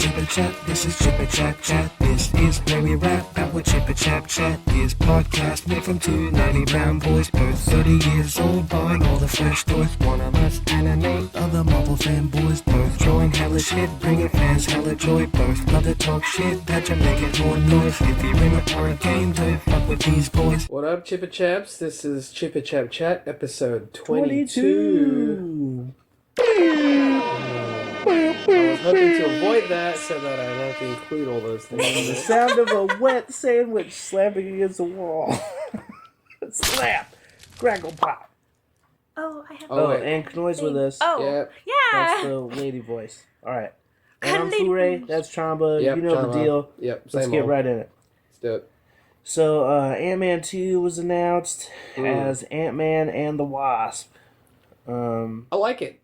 Chip and Chap, this is Chip and Chap Chat. This is where we rap about what Chip and Chap Chat is. Podcast made from two nerdy brown boys, both 30 years old, buying all the fresh toys. One of us anime, other Marvel fanboys, both drawing hella shit, bringing fans hella joy. Both love to talk shit, that you make it more noise. If you're in a horror game, don't fuck with these boys. What up, Chip and Chaps? This is Chip and Chap Chat, episode 22. I was hoping to avoid that so that I don't have to include all those things. The sound of a wet sandwich slapping against the wall. Slap! Crackle pop! Oh, I have. And Kanoe's with us. Oh, yeah. That's the lady voice. Alright. And I'm Fure, that's Chamba. Yep, you know Chamba. the deal. Yep, Let's get right in it. Let's do it. So, Ant-Man 2 was announced as Antman and the Wasp. I like it.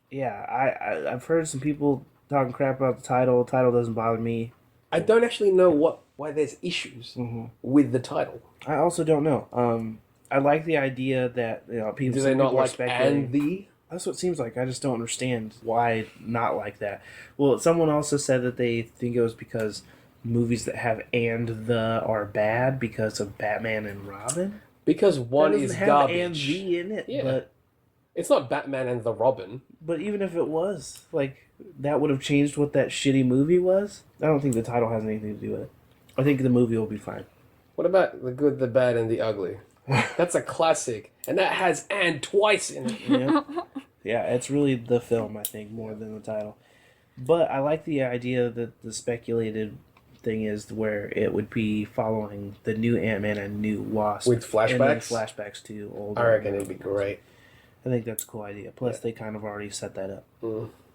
Yeah, I've heard some people talking crap about the title. The title doesn't bother me. I don't actually know why there's issues with the title. I also don't know. I like the idea that people. Do they not people are like speculating. and the? That's what it seems like. I just don't understand why not like that. Well, someone also said that they think it was because movies that have and the are bad because of Batman and Robin. Because one that is have garbage. and the in it, Yeah. but It's not Batman and the Robin. But even if it was, like, that would have changed what that shitty movie was. I don't think the title has anything to do with it. I think the movie will be fine. What about the good, the bad, and the ugly? That's a classic, and that has "and" twice in it. Yeah, it's really the film, I think, more than the title. But I like the idea that the speculated thing is where it would be following the new Ant-Man and new Wasp. With flashbacks? And then flashbacks to old. I reckon it'd be great. I think that's a cool idea. Plus, they kind of already set that up.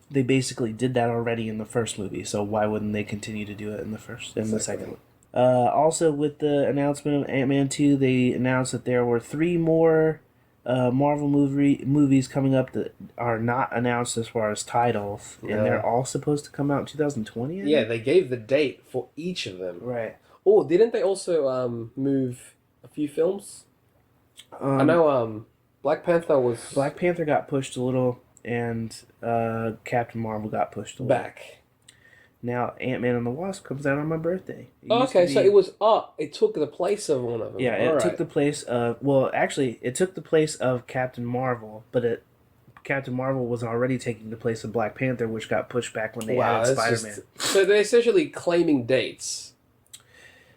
They basically did that already in the first movie, so why wouldn't they continue to do it in the second one? Also, with the announcement of Ant-Man 2, they announced that there were 3 more Marvel movies coming up that are not announced as far as titles, and they're all supposed to come out in 2020. Yeah, they gave the date for each of them. Right. Oh, didn't they also move a few films? I know Black Panther got pushed a little, and Captain Marvel got pushed a little. back. Now, Ant-Man and the Wasp comes out on my birthday. So it took the place of one of them. Yeah, it took the place of... Well, actually, it took the place of Captain Marvel, but Captain Marvel was already taking the place of Black Panther, which got pushed back when they added Spider-Man. So they're essentially claiming dates.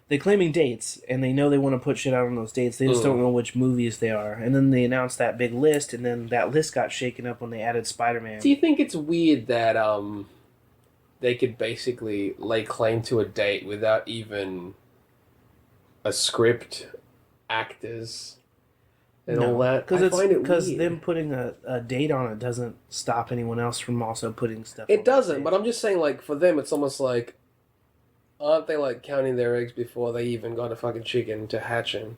They're claiming dates, and they know they want to put shit out on those dates. They just don't know which movies they are. And then they announced that big list, and then that list got shaken up when they added Spider-Man. Do you think it's weird that they could basically lay claim to a date without even a script, actors, and all that? Because them putting a date on it doesn't stop anyone else from also putting stuff on it doesn't, but I'm just saying, like, for them, it's almost like, aren't they, like, counting their eggs before they even got a fucking chicken to hatch in?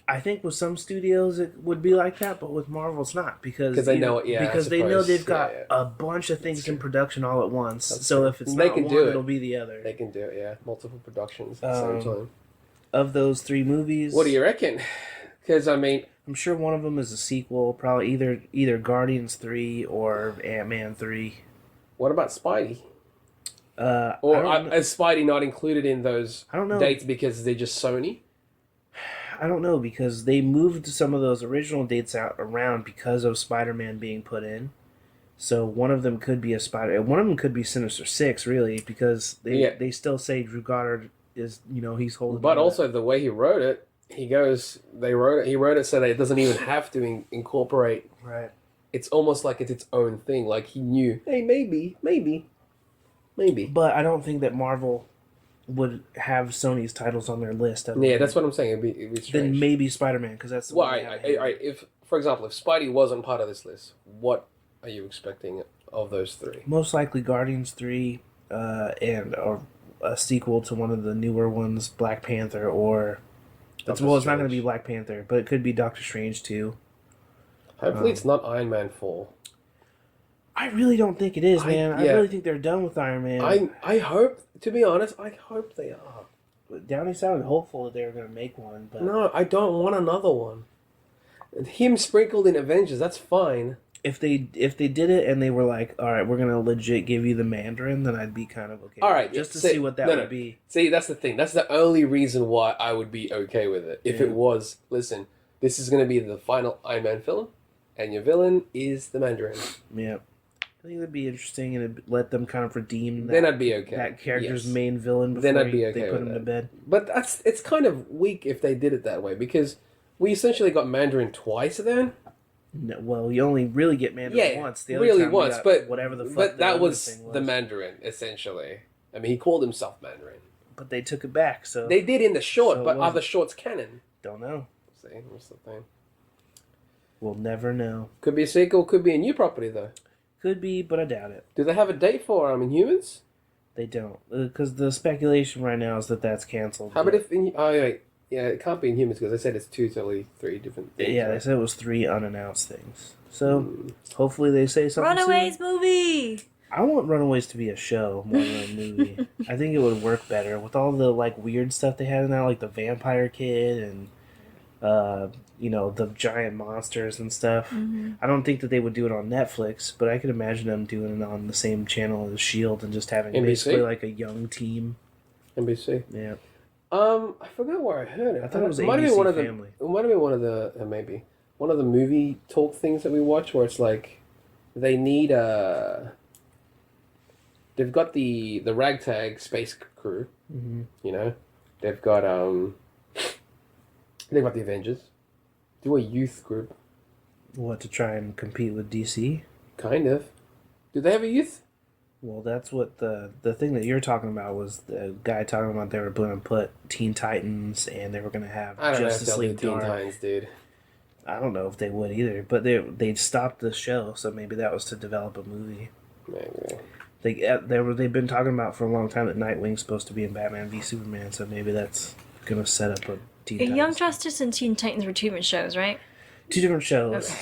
I think with some studios it would be like that, but with Marvel it's not because they know it. Yeah, because they know they've got a bunch of things in production all at once. So if it's not one, it'll be the other. They can do it. Yeah, multiple productions at the same time. Of those 3 movies, what do you reckon? Because I mean, I'm sure one of them is a sequel, probably either Guardians 3 or Ant-Man 3. What about Spidey? Or is Spidey not included in those dates because they're just Sony? I don't know, because they moved some of those original dates around because of Spider-Man being put in. So one of them could be one of them could be Sinister Six, really, because they still say Drew Goddard is, he's holding. But also the way he wrote it, he wrote it so that it doesn't even have to incorporate. Right. It's almost like it's its own thing. Like he knew, hey, maybe. But I don't think that Marvel would have Sony's titles on their list. That's what I'm saying. It'd be strange. Then maybe Spider-Man, because that's the one. If, for example, if Spidey wasn't part of this list, what are you expecting of those 3? Most likely Guardians 3, or a sequel to one of the newer ones, Black Panther, or... it's not going to be Black Panther, but it could be Doctor Strange too. Hopefully it's not Iron Man 4. I really don't think it is, man. I really think they're done with Iron Man. I hope, to be honest, I hope they are. Downey sounded hopeful that they were going to make one, but... No, I don't want another one. Him sprinkled in Avengers, that's fine. If they did it and they were like, all right, we're gonna legit give you the Mandarin, then I'd be kind of okay. All right, just to see what that would be. See, that's the thing. That's the only reason why I would be okay with it. If it was, listen, this is going to be the final Iron Man film, and your villain is the Mandarin. Yeah, I think that'd be interesting, and it'd let them kind of redeem that. Then I'd be okay. That character's main villain before then I'd be okay they put with him that. to bed. But it's kind of weak if they did it that way, because we essentially got Mandarin twice then. No, well, you only really get Mandarin once. The other really time we once, got but whatever the fuck. But that other was thing the Mandarin essentially. I mean, he called himself Mandarin. But they took it back, so They did in the short, So it but are wasn't- the shorts canon? don't know. See, what's the thing? We'll never know. Could be a sequel, could be a new property though. Could be, but I doubt it. Do they have a date for Inhumans? They don't, because the speculation right now is that that's canceled. How about if? Oh wait, yeah, it can't be Inhumans because they said it's totally three different things. Yeah, they right? said it was 3 unannounced things. So hopefully they say something. Runaways soon. movie. I want Runaways to be a show more than a movie. I think it would work better with all the like weird stuff they had now, like the vampire kid and the giant monsters and stuff. Mm-hmm. I don't think that they would do it on Netflix, but I could imagine them doing it on the same channel as Shield and just having NBC? basically like a young team. NBC. Yeah. I forgot where I heard it. I thought it was might have been ABC one of the. Family. It might have been one of the maybe one of the movie talk things that we watch where it's like they need they've got the ragtag space crew. Mm-hmm. You know, they've got the Avengers. Do a youth group. What, to try and compete with DC? Kind of. Do they have a youth? Well, that's what the thing that you're talking about was the guy talking about they were going to put Teen Titans and they were going to have I don't Justice know if they'll do League Teen Dark. Titans, dude. I don't know if they would either, but they stopped the show, so maybe that was to develop a movie. Maybe. They've been talking about for a long time that Nightwing's supposed to be in Batman v Superman, so maybe that's going to set up a Teen Titans. Young Justice and Teen Titans were 2 different shows, right? 2 different shows,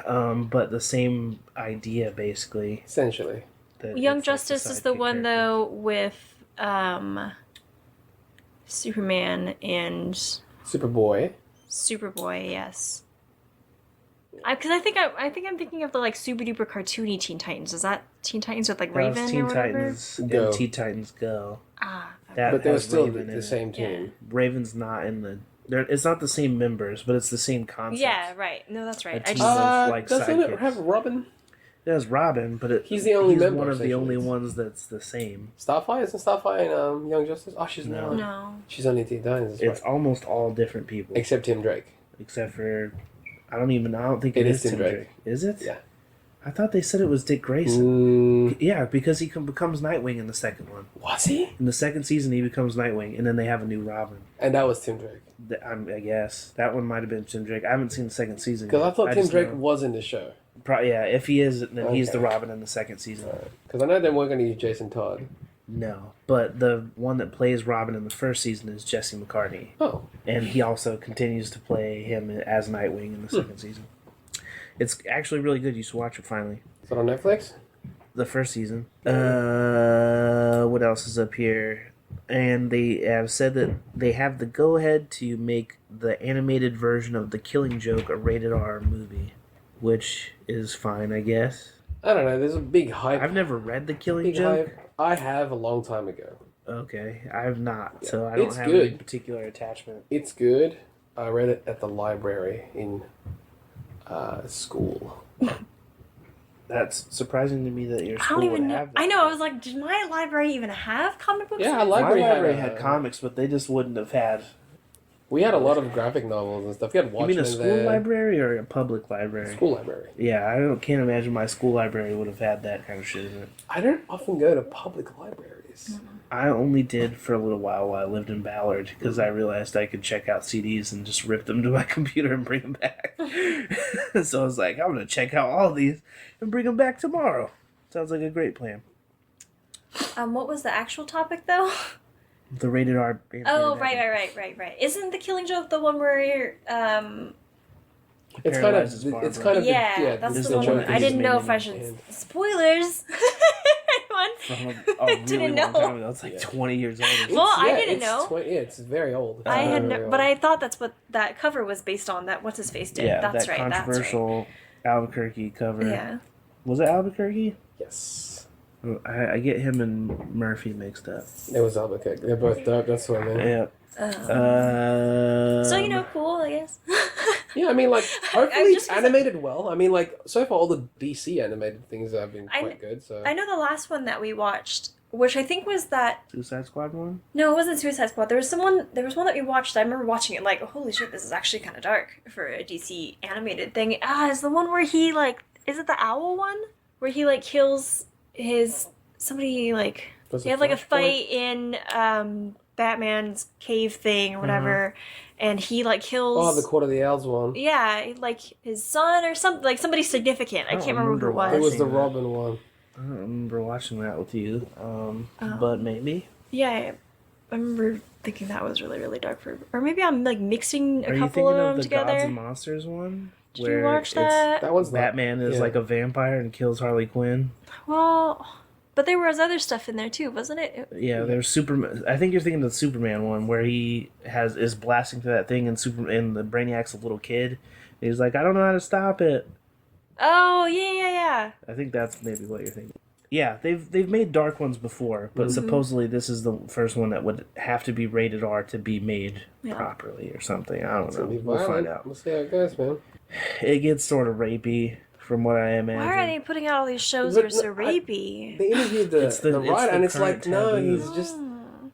Okay. but the same idea basically. Essentially. That Young it's like Justice is the sidekick one character. though with Superman and Superboy. Superboy. Yes. Because I think I'm thinking of the like super duper cartoony Teen Titans. Is that Teen Titans with like That was Raven Teen or whatever? Titans Go. and Teen Titans Go. Ah. That But they were has still Raven in the it. same team. Raven's not in the. It's not the same members, but it's the same concept. Yeah. Right. No, that's right. A I team just of, like, Doesn't it sidekicks. have Robin? It has Robin, but He's the only member, one of the essentially. only ones that's the same. Starfire? Isn't Starfire in Young Justice? Oh, she's No. not. no. She's only Teen Titans. It's Right. almost all different people, Except Tim Drake. except for I don't think It it is is Tim Tim Drake. Drake. Is it? Yeah. I thought they said it was Dick Grayson. Mm, Yeah, because he becomes Nightwing in the second one. was he? In the second season, he becomes Nightwing, and then they have a new Robin. And that was Tim Drake. I guess that one might have been Tim Drake. I haven't seen the second season Because yet. I thought Tim just Drake know- was in the show. Yeah, if he is, then he's the Okay. Robin in the second season. Because I know they weren't going to use Jason Todd. No, but the one that plays Robin in the first season is Jesse McCartney, Oh. and he also continues to play him as Nightwing in the second season. It's actually really good. You should watch it finally. Is that on Netflix? The first season. What else is up here? And they have said that they have the go-ahead to make the animated version of The Killing Joke a rated R movie, which is fine, I guess. I don't know. There's a big hype. I've never read The Killing big Joke. hype. I have a long time ago. Okay, I have not, Yeah. so I don't It's have any good. particular attachment. It's good. I read it at the library in school. That's surprising to me that your I school don't would even know. have that. I know. I was like, did my library even have comic books? Yeah, in it? My library library had had a- comics, but they just wouldn't have had. We had a lot of graphic novels and stuff. We had You Watchmen mean a school there. library or a public library? School library. Yeah, can't imagine my school library would have had that kind of shit in it. I don't often go to public libraries. I only did for a little while I lived in Ballard because I realized I could check out CDs and just rip them to my computer and bring them back. So I was like, I'm going to check out all these and bring them back tomorrow. Sounds like a great plan. What was the actual topic though? The rated R. Oh, right. Isn't The Killing Joke the one where It's kind Paralyzes of. Barbara. It's kind of. yeah, that's this the is one. the Where joke I that didn't he's know made if I in- should spoilers. Anyone? From a really Didn't long know. time ago. It's like 20 years old. Well, I Yeah, didn't it's know. it's very old. It's I had, very but old. I thought that's what that cover was based on. That what's his face did. Yeah, that's that right. controversial Albuquerque cover. Yeah. Was it Albuquerque? Yes. I get him and Murphy mixed up. It was Albuquerque. They're both dope. That's what I mean. Yeah. So, cool, I guess. Yeah, I mean, like, hopefully I'm it's animated well. I mean, like, so far all the DC animated things have been quite good, so... I know the last one that we watched, which I think was that... Suicide Squad one? No, it wasn't Suicide Squad. There was one that we watched. I remember watching it like, holy shit, this is actually kind of dark for a DC animated thing. Is the one where he, like... Is it the owl one? Where he, like, kills somebody, like... They have, like, a fight in, Batman's cave thing or whatever, and he like kills. Oh, the Court of the Owls one. Yeah, like his son or something, like somebody significant. I can't remember who it was. It was the Robin one. I don't remember watching that with you, but maybe. Yeah, I remember thinking that was really, really dark or maybe I'm like mixing a couple of them the together. Gods and Monsters one? Did you watch that? That one's Batman is like a vampire and kills Harley Quinn. Well. But there was other stuff in there too, wasn't it? Yeah, there's Superman. I think you're thinking of the Superman one where he is blasting through that thing, and the Brainiac's a little kid. He's like, I don't know how to stop it. Oh yeah. I think that's maybe what you're thinking. Yeah, they've made dark ones before, but supposedly this is the first one that would have to be rated R to be made properly or something. I don't know. We'll find out. We'll see how it goes, man. It gets sort of rapey. From what I imagine. Why are they putting out all these shows that are so rapey? They interviewed the writer, and it's like, no, he's just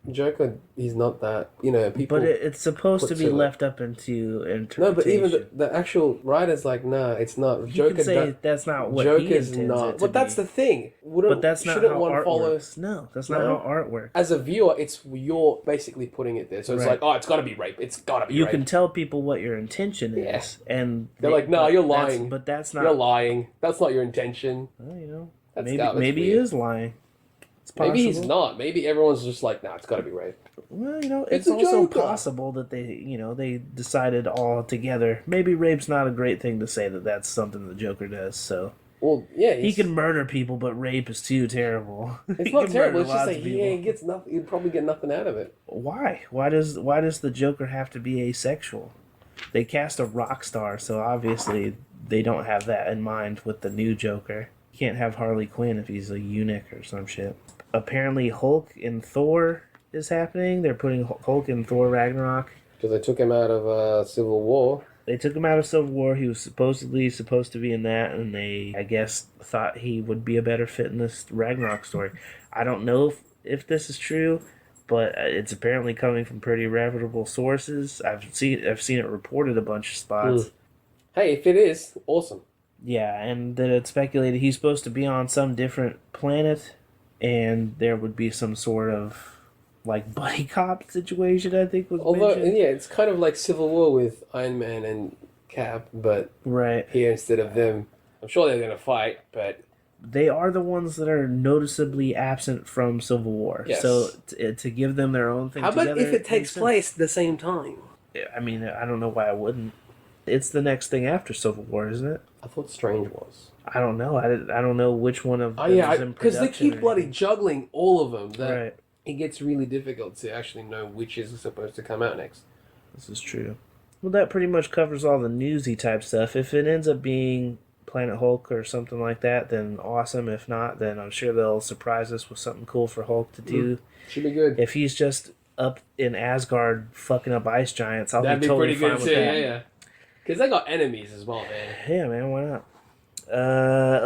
Joker. He's not that, people. But it's supposed to be left up into interpretation. No, but even the actual writer's like, no, it's not. Joker can say that's not what Joker's he intends not. it to But that's be. the thing. But that's not how one art follow... works. No, that's not how art works. As a viewer, you're basically putting it there. So it's like, oh, it's got to be rape. It's got to be rape. You can tell people what your intention is. And they're like, no, you're lying. But that's not... You're lying. That's not your intention. Well, That's maybe he is lying. It's possible. Maybe he's not. Maybe everyone's just like, nah, it's got to be rape. Well, it's also possible that they decided all together. Maybe rape's not a great thing to say that's something the Joker does, so... Well, yeah, he can murder people, but rape is too terrible. It's not terrible. It's just like he gets nothing. He'd probably get nothing out of it. Why? Why does the Joker have to be asexual? They cast a rock star, so obviously they don't have that in mind with the new Joker. You can't have Harley Quinn if he's a eunuch or some shit. Apparently, Hulk in Thor is happening. They're putting Hulk in Thor Ragnarok because they took him out of Civil War. They took him out of Civil War. He was supposedly supposed to be in that, and they, I guess, thought he would be a better fit in this Ragnarok story. I don't know if this is true, but it's apparently coming from pretty reputable sources. I've seen it reported a bunch of spots. Hey, if it is, awesome. Yeah, and then it's speculated he's supposed to be on some different planet, and there would be some sort of like buddy cop situation, I think was mentioned. Yeah, it's kind of like Civil War with Iron Man and Cap, but here instead of them, I'm sure they're gonna fight, but they are the ones that are noticeably absent from Civil War. Yes. So to give them their own thing. How about if it takes place at the same time? I mean, I don't know why I wouldn't. It's the next thing after Civil War, isn't it? I thought Strange was. I don't know. I don't know which one of them is in because they keep bloody anything. juggling all of them. Right. It gets really difficult to actually know which is supposed to come out next. This is true. Well, that pretty much covers all the newsy type stuff. If it ends up being Planet Hulk or something like that, then awesome. If not, then I'm sure they'll surprise us with something cool for Hulk to do. Should be good. If he's just up in Asgard fucking up ice giants, That'd be totally pretty fine good with too. that. Yeah. Because they got enemies as well, man. Yeah, man, why not?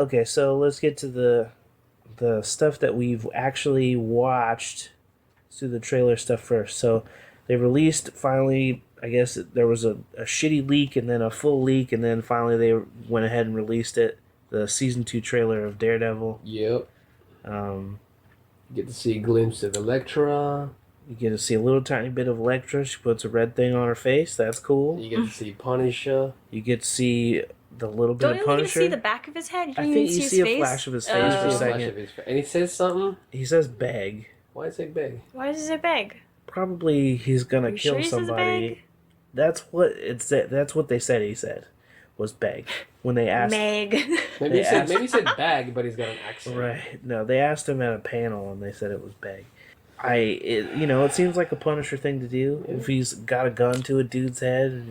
Okay, so let's get to the stuff that we've actually watched. Let's do the trailer stuff first. So they released, finally, I guess there was a shitty leak and then a full leak, and then finally they went ahead and released it. The Season 2 trailer of Daredevil. Yep. You get to see a glimpse of Elektra. You get to see a little tiny bit of Elektra. She puts a red thing on her face. That's cool. You get to see Punisher. You get to see the little bit of Punisher. Don't you get to see the back of his head? You I think you see a flash of his face for a second. And he says something. He says beg. Why does he say beg? Why does he say beg? Probably he's gonna kill sure somebody. Beg? That's what it said. That's what they said. He said was beg when they asked. Meg. Maybe he said bag, but he's got an accent. Right. No, they asked him at a panel and they said it was beg. It seems like a Punisher thing to do. If he's got a gun to a dude's head,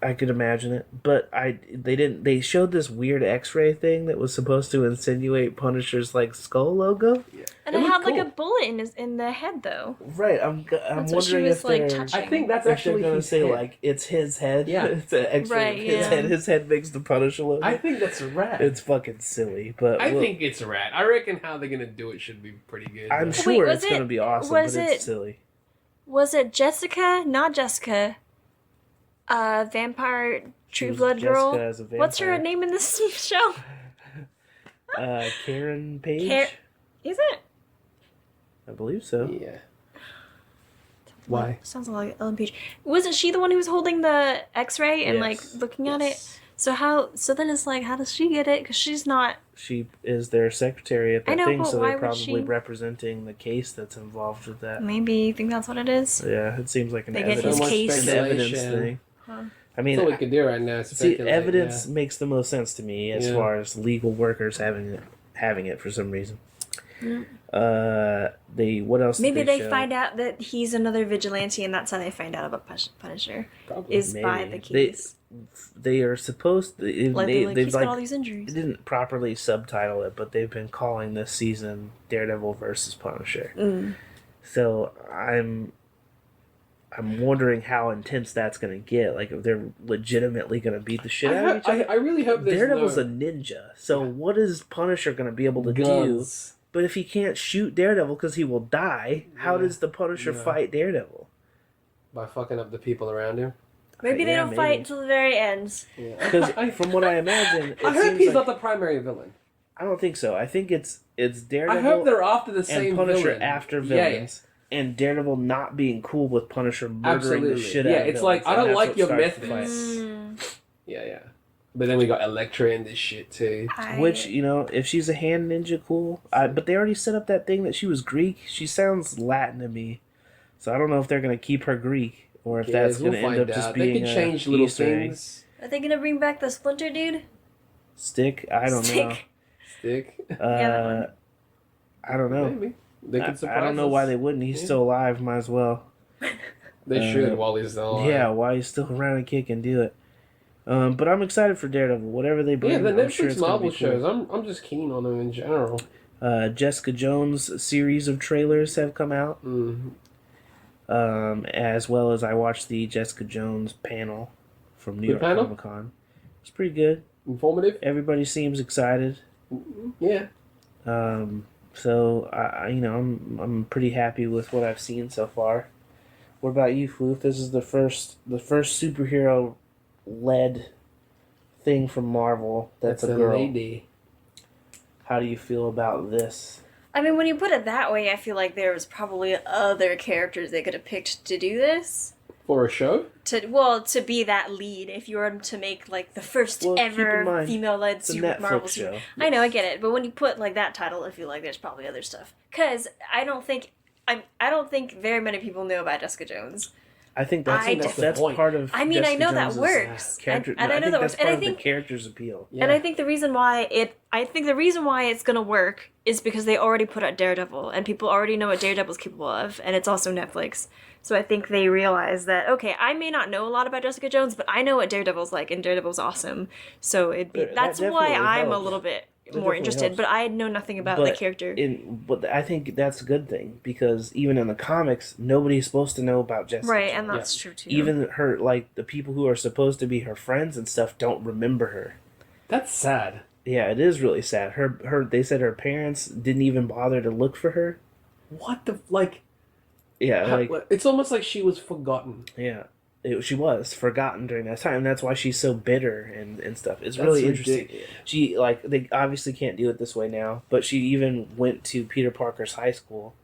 I could imagine it, but they didn't. They showed this weird X-ray thing that was supposed to insinuate Punisher's like skull logo. Yeah. And it had like a bullet in the head though. Right. I'm wondering if like, they're. touching. I think that's If actually they're gonna his say head. like it's his head. Yeah. It's an X-ray Right, of his yeah. head. His head makes the Punisher logo. I think that's rad. It's fucking silly, but I think it's rad. I reckon how they're gonna do it should be pretty good. I'm though. sure was it's gonna it- be awesome, was but it's it- silly. Was it Jessica? Not Jessica. Vampire True was Blood girl. Jessica as a What's her vampire. name in this show? Karen Page. Is it? I believe so. Yeah. Why? Sounds like Ellen Page. Wasn't she the one who was holding the X-ray and like Yes. looking at it? So then it's like, how does she get it? Because she's not. She is their secretary at I that know, thing, but so why they're would probably she- representing the case that's involved with that. Maybe you think that's what it is. Yeah, it seems like an They get evidence, his case. an evidence Speculation. thing. Huh. I mean, That's all we can do right now. is see, speculate, evidence makes the most sense to me as Yeah. far as legal workers having it for some reason. Mm. What else? Maybe did they show? find out that he's another vigilante, and that's how they find out about Punisher. Probably. Is by the Maybe. case. They are supposed to. Like, They, they're like, they've he's like got all these injuries. they didn't properly subtitle it, but they've been calling this season Daredevil versus Punisher. Mm. So I'm wondering how intense that's going to get. Like if they're legitimately going to beat the shit out of each other. I really hope there's Daredevil's no a ninja, so what is Punisher going to be able to do? guns. But if he can't shoot Daredevil because he will die, how Yeah. does the Punisher Yeah. fight Daredevil? By fucking up the people around him. Maybe they Yeah, don't maybe. fight until the very end. Yeah. Because from what I imagine, it I hope seems he's like, not the primary villain. I don't think so. I think it's Daredevil I hope they're after the and same Punisher villain. after Yeah, villains, and Daredevil not being cool with Punisher murdering Absolutely. the shit Yeah, out of it's villains, like, I and don't that's like what your starts the methods. fight. Mm, Yeah. But then we got Elektra in this shit too. Which, if she's a hand ninja, cool. But they already set up that thing that she was Greek. She sounds Latin to me. So I don't know if they're going to keep her Greek or if that's going to end up just They being can a change little Easter egg. things. Are they gonna bring back the Splinter dude? Stick? I don't know. Stick. Stick. I don't know. Maybe. They could surprise I don't know us. why they wouldn't. He's Yeah. still alive. Might as well. They should while he's still alive. Yeah, while he's still around and kicking, do it. But I'm excited for Daredevil. Whatever they bring, Yeah, the I'm Netflix sure it's gonna Marvel be cool. shows, I'm just keen on them in general. Jessica Jones series of trailers have come out. Mm. As well as I watched the Jessica Jones panel from New Good York panel? Comic Con. It's pretty good. Informative? Everybody seems excited. Yeah. So I'm pretty happy with what I've seen so far. What about you, Floof? This is the first superhero led thing from Marvel that's a girl. lady. How do you feel about this? I mean, when you put it that way, I feel like there was probably other characters they could have picked to do this. For a show? To be that lead, if you were to make like the first Well, keep in ever mind, female-led It's a super Netflix Marvel show. I know, I get it, but when you put like that title, I feel like there's probably other stuff. Cause I don't think very many people know about Jessica Jones. I think that's I that's, don't. part of. I mean, I Jessica know that Jones's works, Character, and I know think that that's works, and part I of think the character's appeal. Yeah. And I think the reason why it's gonna work is because they already put out Daredevil, and people already know what Daredevil's capable of, and it's also Netflix. So I think they realize that, okay, I may not know a lot about Jessica Jones, but I know what Daredevil's like, and Daredevil's awesome. So That that's why definitely I'm a helps. little bit That more definitely interested, helps. but I know nothing about the character. But I think that's a good thing because even in the comics, nobody's supposed to know about Jessica. Right, Jones. and that's true too. Even her, like the people who are supposed to be her friends and stuff, don't remember her. That's sad. Yeah, it is really sad. They said her parents didn't even bother to look for her. What the like? Yeah, like It's almost like she was forgotten. yeah, she was forgotten during that time. And that's why she's so bitter and stuff. It's That's really interesting. ridiculous. She they obviously can't do it this way now, but she even went to Peter Parker's high school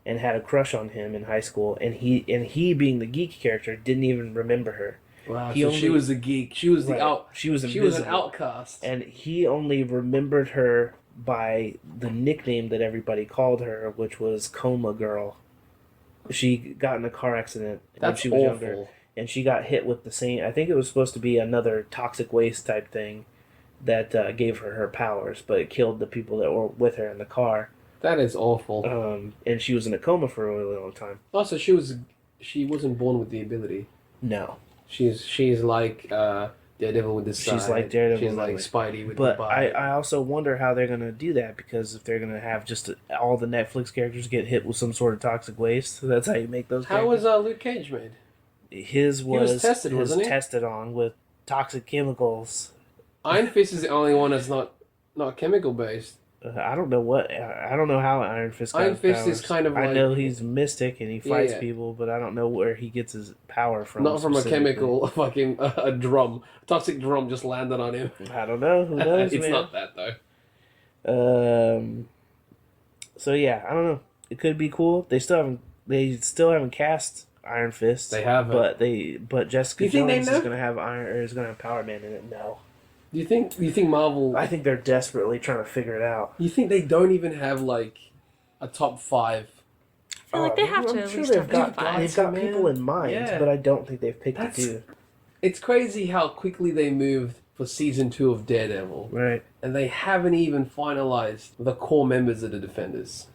and had a crush on him in high school, and he being the geek character didn't even remember her. Wow. He So only- she was a geek. She was the Right. out. She was She was an invisible. outcast. And he only remembered her by the nickname that everybody called her, which was Coma Girl. She got in a car accident when That's she was awful. younger, and she got hit with the same. I think it was supposed to be another toxic waste type thing that gave her powers, but it killed the people that were with her in the car. That is awful. And she was in a coma for a really long time. Also, she wasn't born with the ability. No, She's like Daredevil with the side. She's like Daredevil. She's like Spidey with but the bite. I also wonder how they're gonna do that, because if they're gonna have just all the Netflix characters get hit with some sort of toxic waste, so that's how you make those. How characters. was Luke Cage made? His was tested, wasn't he? tested on with toxic chemicals. Iron Fist is the only one that's not chemical based. I don't know how Iron Fist got Iron his Fist powers. is kind of like... I know he's mystic and he fights Yeah. people, but I don't know where he gets his power from. Not from a specifically. chemical, fucking a drum. A toxic drum just landed on him. I don't know. Who knows, It's man? not that though. So yeah, I don't know. It could be cool. They still haven't cast Iron Fist. They haven't. But Jessica You think they Jones know? is gonna have Power Man in it. No. Do you think Marvel? I think they're desperately trying to figure it out. You think they don't even have like a top 5? I feel like they have I'm to at sure least they've have got, top 5. they've got man. people in mind, Yeah. but I don't think they've picked That's- the two. It's crazy how quickly they moved for season 2 of Daredevil, Right. and they haven't even finalized the core members of the Defenders.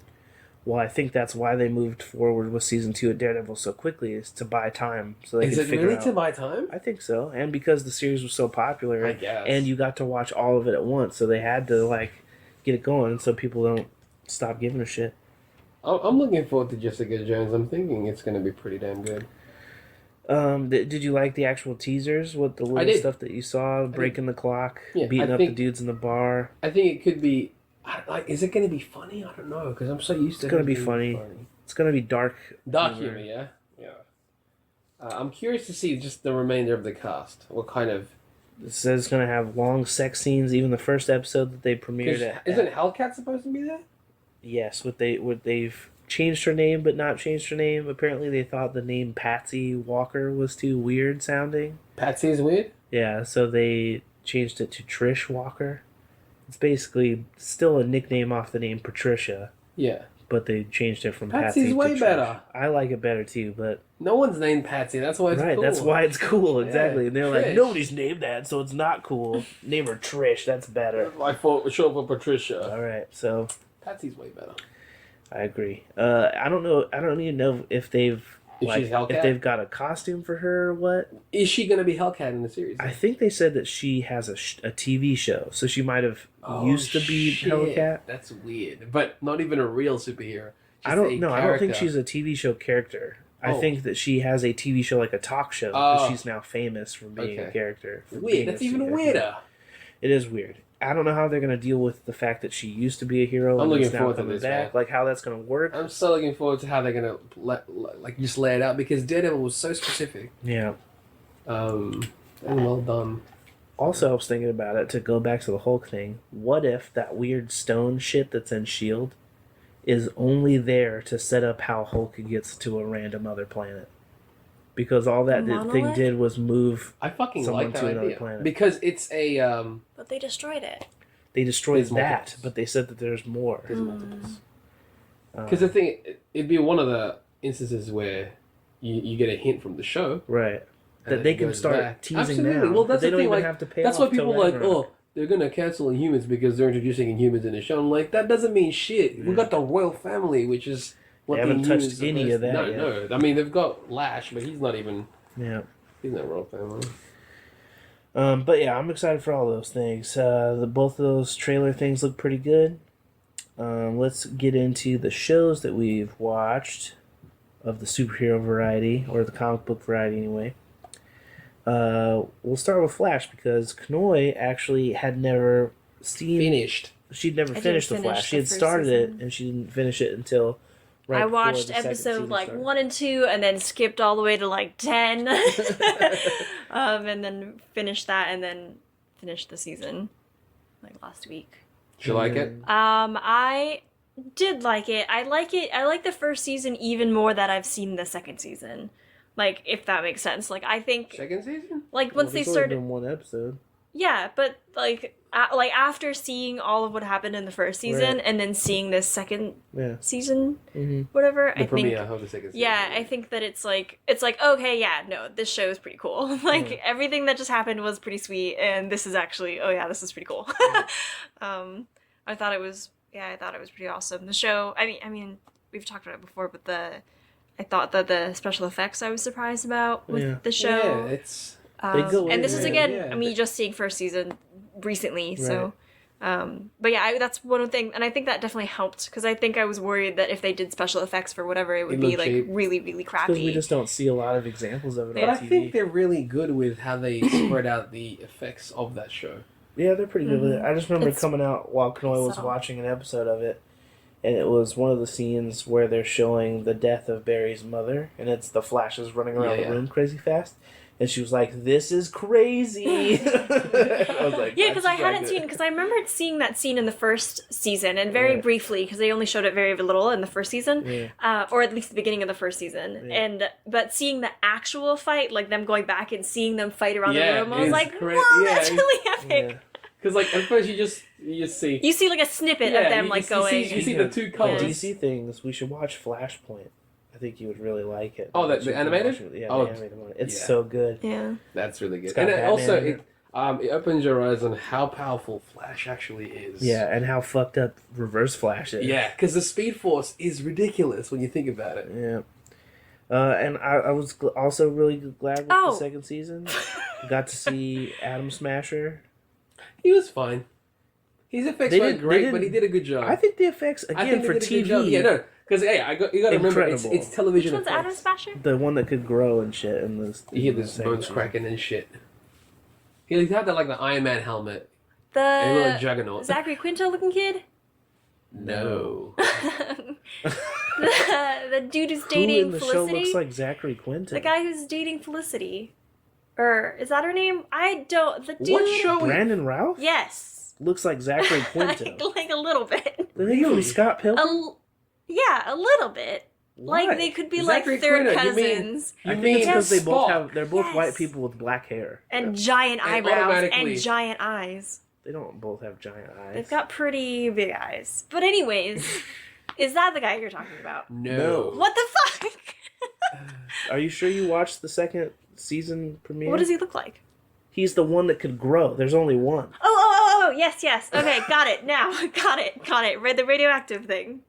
Well, I think that's why they moved forward with season 2 of Daredevil so quickly, is to buy time so they Is can it figure really out. to buy time? I think so, and because the series was so popular, I guess. and you got to watch all of it at once, so they had to get it going, so people don't stop giving a shit. I'm looking forward to Jessica Jones. I'm thinking it's going to be pretty damn good. Did you like the actual teasers? What the I little did. stuff that you saw, breaking the clock, Yeah, beating I up the think- dudes in the bar? I think it could be. Is it going to be funny? I don't know because I'm so used to. It's gonna it be being funny. It's gonna be dark. Dark humor, yeah. I'm curious to see just the remainder of the cast. What kind of? It says it's gonna have long sex scenes. Even the first episode that they premiered at. Isn't Hellcat supposed to be there? Yes, they've changed her name but not changed her name. Apparently, they thought the name Patsy Walker was too weird sounding. Patsy's weird. Yeah, so they changed it to Trish Walker. It's basically still a nickname off the name Patricia, Yeah. but they changed it from Patsy's Patsy to way Trish. better. I like it better too, but No one's named Patsy. That's why it's right, cool. that's why it's cool. Exactly. Yeah, And they're like, Trish. nobody's named that, so it's not cool. Name her Trish. That's better. I thought show for Patricia. All right, so Patsy's way better. I agree. I don't know. I don't even know if they've If she's Hellcat? if they've got a costume for her or what. Is she gonna be Hellcat in the series? I think they said that she has a TV show, so she might have used to be shit. Hellcat. That's weird, but not even a real superhero. I don't know. I don't think she's a TV show character. I Oh. think that she has a TV show, like a talk show, because she's now famous for being a Okay. character. for weird. being That's a even superhero. weirder. It is weird. I don't know how they're going to deal with the fact that she used to be a hero I'm and looking is now forward to coming this, back. man. Like how that's going to work. I'm so looking forward to how they're gonna just lay it out because Daredevil was so specific. Yeah. And well done. Also, I was thinking about it, to go back to the Hulk thing. What if that weird stone shit that's in S.H.I.E.L.D. is only there to set up how Hulk gets to a random other planet? Because all that thing Monolith? did was move. I fucking Someone like that to another idea planet. because it's a But they destroyed it. They destroyed There's that, multiples. but they said that there's more. there's multiples. Um, Because the thing, it'd be one of the instances where you get a hint from the show right. and That then they it can goes start back. teasing Absolutely. now. Well, but that's they the don't thing. even Like have to pay that's off why people till are like, Ragnarok. they're gonna cancel Inhumans because they're introducing Inhumans in the show. I'm like, that doesn't mean shit. We got the royal family, which is what They the haven't Inhumans touched are any supposed- of that No, yet. no. I mean, they've got Lash, but he's not even. Yeah. He's not royal family. But yeah, I'm excited for all those things. Both of those trailer things look pretty good. Let's get into the shows that we've watched of the superhero variety, or the comic book variety anyway. We'll start with Flash, because Kanoe actually had never seen... Finished. She'd never I finished The didn't finish Flash. She the had first started it, season. and she didn't finish it until right I before watched the second episode season like started. 1 and 2, and then skipped all the way to like 10, and then finished that, and then finished the season like last week. Did you like it? I did like it. I like it. I like the first season even more that I've seen the second season. Like, if that makes sense. Like, I think, Second season? like, Well, once they there's only started, been one episode. yeah, but like after seeing all of what happened in the first season, Right. and then seeing this second Yeah. season, Mm-hmm. whatever, The I premiere think. of the second season. Yeah, I think that it's like okay, yeah, no, this show is pretty cool. Like everything that just happened was pretty sweet, and this is actually, oh yeah, this is pretty cool. I thought it was pretty awesome. The show, I mean, we've talked about it before, but I thought that the special effects I was surprised about with the show. Yeah, it's... They go and this in is there. again, Yeah. I mean, just seeing first season recently, so. But yeah, that's one thing, and I think that definitely helped because I think I was worried that if they did special effects for whatever, it would be looked like cheap. really, really crappy. Because we just don't see a lot of examples of it But on I TV. think they're really good with how they spread out the effects of that show. Yeah, they're pretty good with it. I just remember It's coming out while Kanoe was subtle. watching an episode of it, and it was one of the scenes where they're showing the death of Barry's mother, and it's the flashes running around the room crazy fast. And she was like, "This is crazy." I was like, Yeah, because I "That's hadn't good." seen, because I remembered seeing that scene in the first season, and very briefly, because they only showed it very little in the first season, or at least the beginning of the first season. But seeing the actual fight, like them going back and seeing them fight around the room, I was like, whoa, that's really epic. Because like at first you just see You see like a snippet of them like going. You see the two colors. DC things. We should watch Flashpoint. I think you would really like it. Oh, the animated? Yeah, Oh, the animated one. It's yeah. so good. Yeah. That's really good. It's got And Batman also in it opens your eyes on how powerful Flash actually is. Yeah, and how fucked up Reverse Flash is. Yeah, because the Speed Force is ridiculous when you think about it. Yeah. And I was also really glad with the second season. Got to see Atom Smasher. He was fine. His effects weren't great, but he did a good job. I think the effects, again, for they did a good job. TV... Yeah, no. Because, you got to remember, Incredible. it's television Which one's effects. Atom Smasher? The one that could grow and shit. In this, You hear in the this second bones season. cracking and shit. He had that, like, the Iron Man helmet. And he looked like The Juggernaut. Zachary Quinto looking kid? No. the dude who's Who dating in the Felicity? show looks like Zachary Quinto? The guy who's dating Felicity. Or, is that her name? I don't... The dude... What show? Brandon Routh? Yes. Looks like Zachary Quinto. like a little bit. The nigga from Scott Pilgrim? Yeah, a little bit. Why? Like, they could be Zachary like third Quinto, you mean- cousins. I You think mean it's because they both Spock. have... They're both Yes. white people with black hair. And giant And eyebrows. automatically- And giant eyes. They don't both have giant eyes. They've got pretty big eyes. But anyways, is that the guy you're talking about? No. What the fuck? Are you sure you watched the second season premiere? What does he look like? He's the one that could grow. There's only one. Oh, yes. Okay, got it. Now, got it. Read the radioactive thing.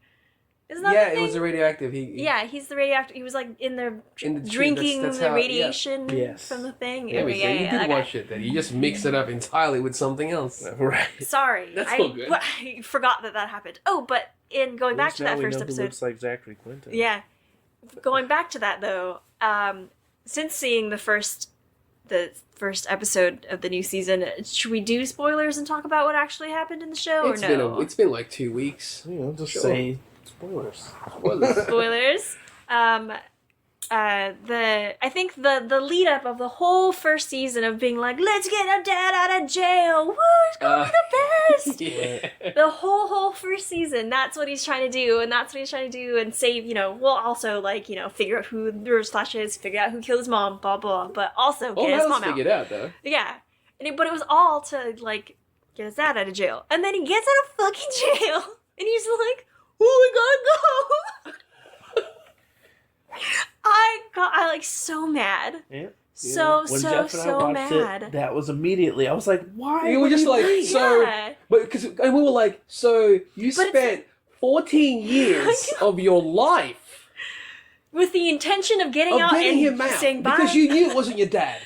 Isn't that the Yeah, thing? it was a radioactive. Yeah, he's the radioactive. He was like in there In the tree, drinking that's the how- radiation Yes. from the thing. There we go. You did that watch guy. it then. You just mixed it up entirely with something else. Right. Sorry, That's I, all good. I forgot that happened. Oh, but in going back to Now that we first know who episode, looks like Zachary Quinto. yeah, going back to that though, since seeing the first episode of the new season, should we do spoilers and talk about what actually happened in the show, It's or been no? it's been like 2 weeks. You know, just Sure. say spoilers. Spoilers. Spoilers. I think the lead up of the whole first season of being like, let's get our dad out of jail. Woo, it's gonna be the best. Yeah. The whole first season, that's what he's trying to do, and that's what he's trying to do, and save, we'll also, figure out who the Reverse Flash is, figure out who killed his mom, blah, blah, but also All get his that was mom out. figured out though. Yeah. But it was all to, get his dad out of jail. And then he gets out of fucking jail, and he's like, oh, we gotta go! I so mad. Yeah. So When Jeff and I watched mad. it, that was immediately. I was like, why? We were would just he like, leave? so, Yeah. and we were like, so you But spent 14 years of your life With the intention of getting out getting and him out saying bye. because you knew it wasn't your dad.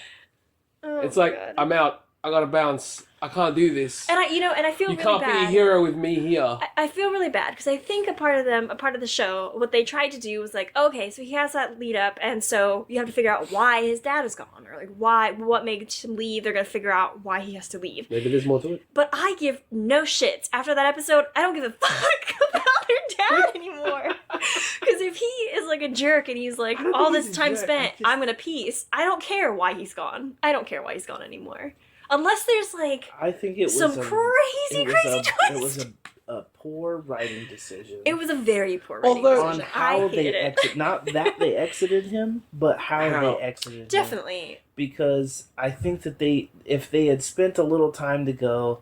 Oh, It's like, God. I'm out. I gotta bounce. I can't do this. And I feel You really can't bad. be a hero with me here. I feel really bad because I think a part of the show, what they tried to do was like, okay, so he has that lead up, and so you have to figure out why his dad is gone, or what made him leave. They're gonna figure out why he has to leave. Maybe there's more to it. But I give no shits after that episode. I don't give a fuck about their dad anymore. Because if he is like a jerk and he's like, all think this he's a time jerk. spent, I'm gonna peace. I don't care why he's gone. I don't care why he's gone anymore. Unless there's I think it was some a, crazy it was twist. It was a poor writing decision. It was a very poor writing Although- on decision. how I they hated it. exit. Not that they exited him, but how How? they exited him. Definitely. Because I think that if they had spent a little time to go,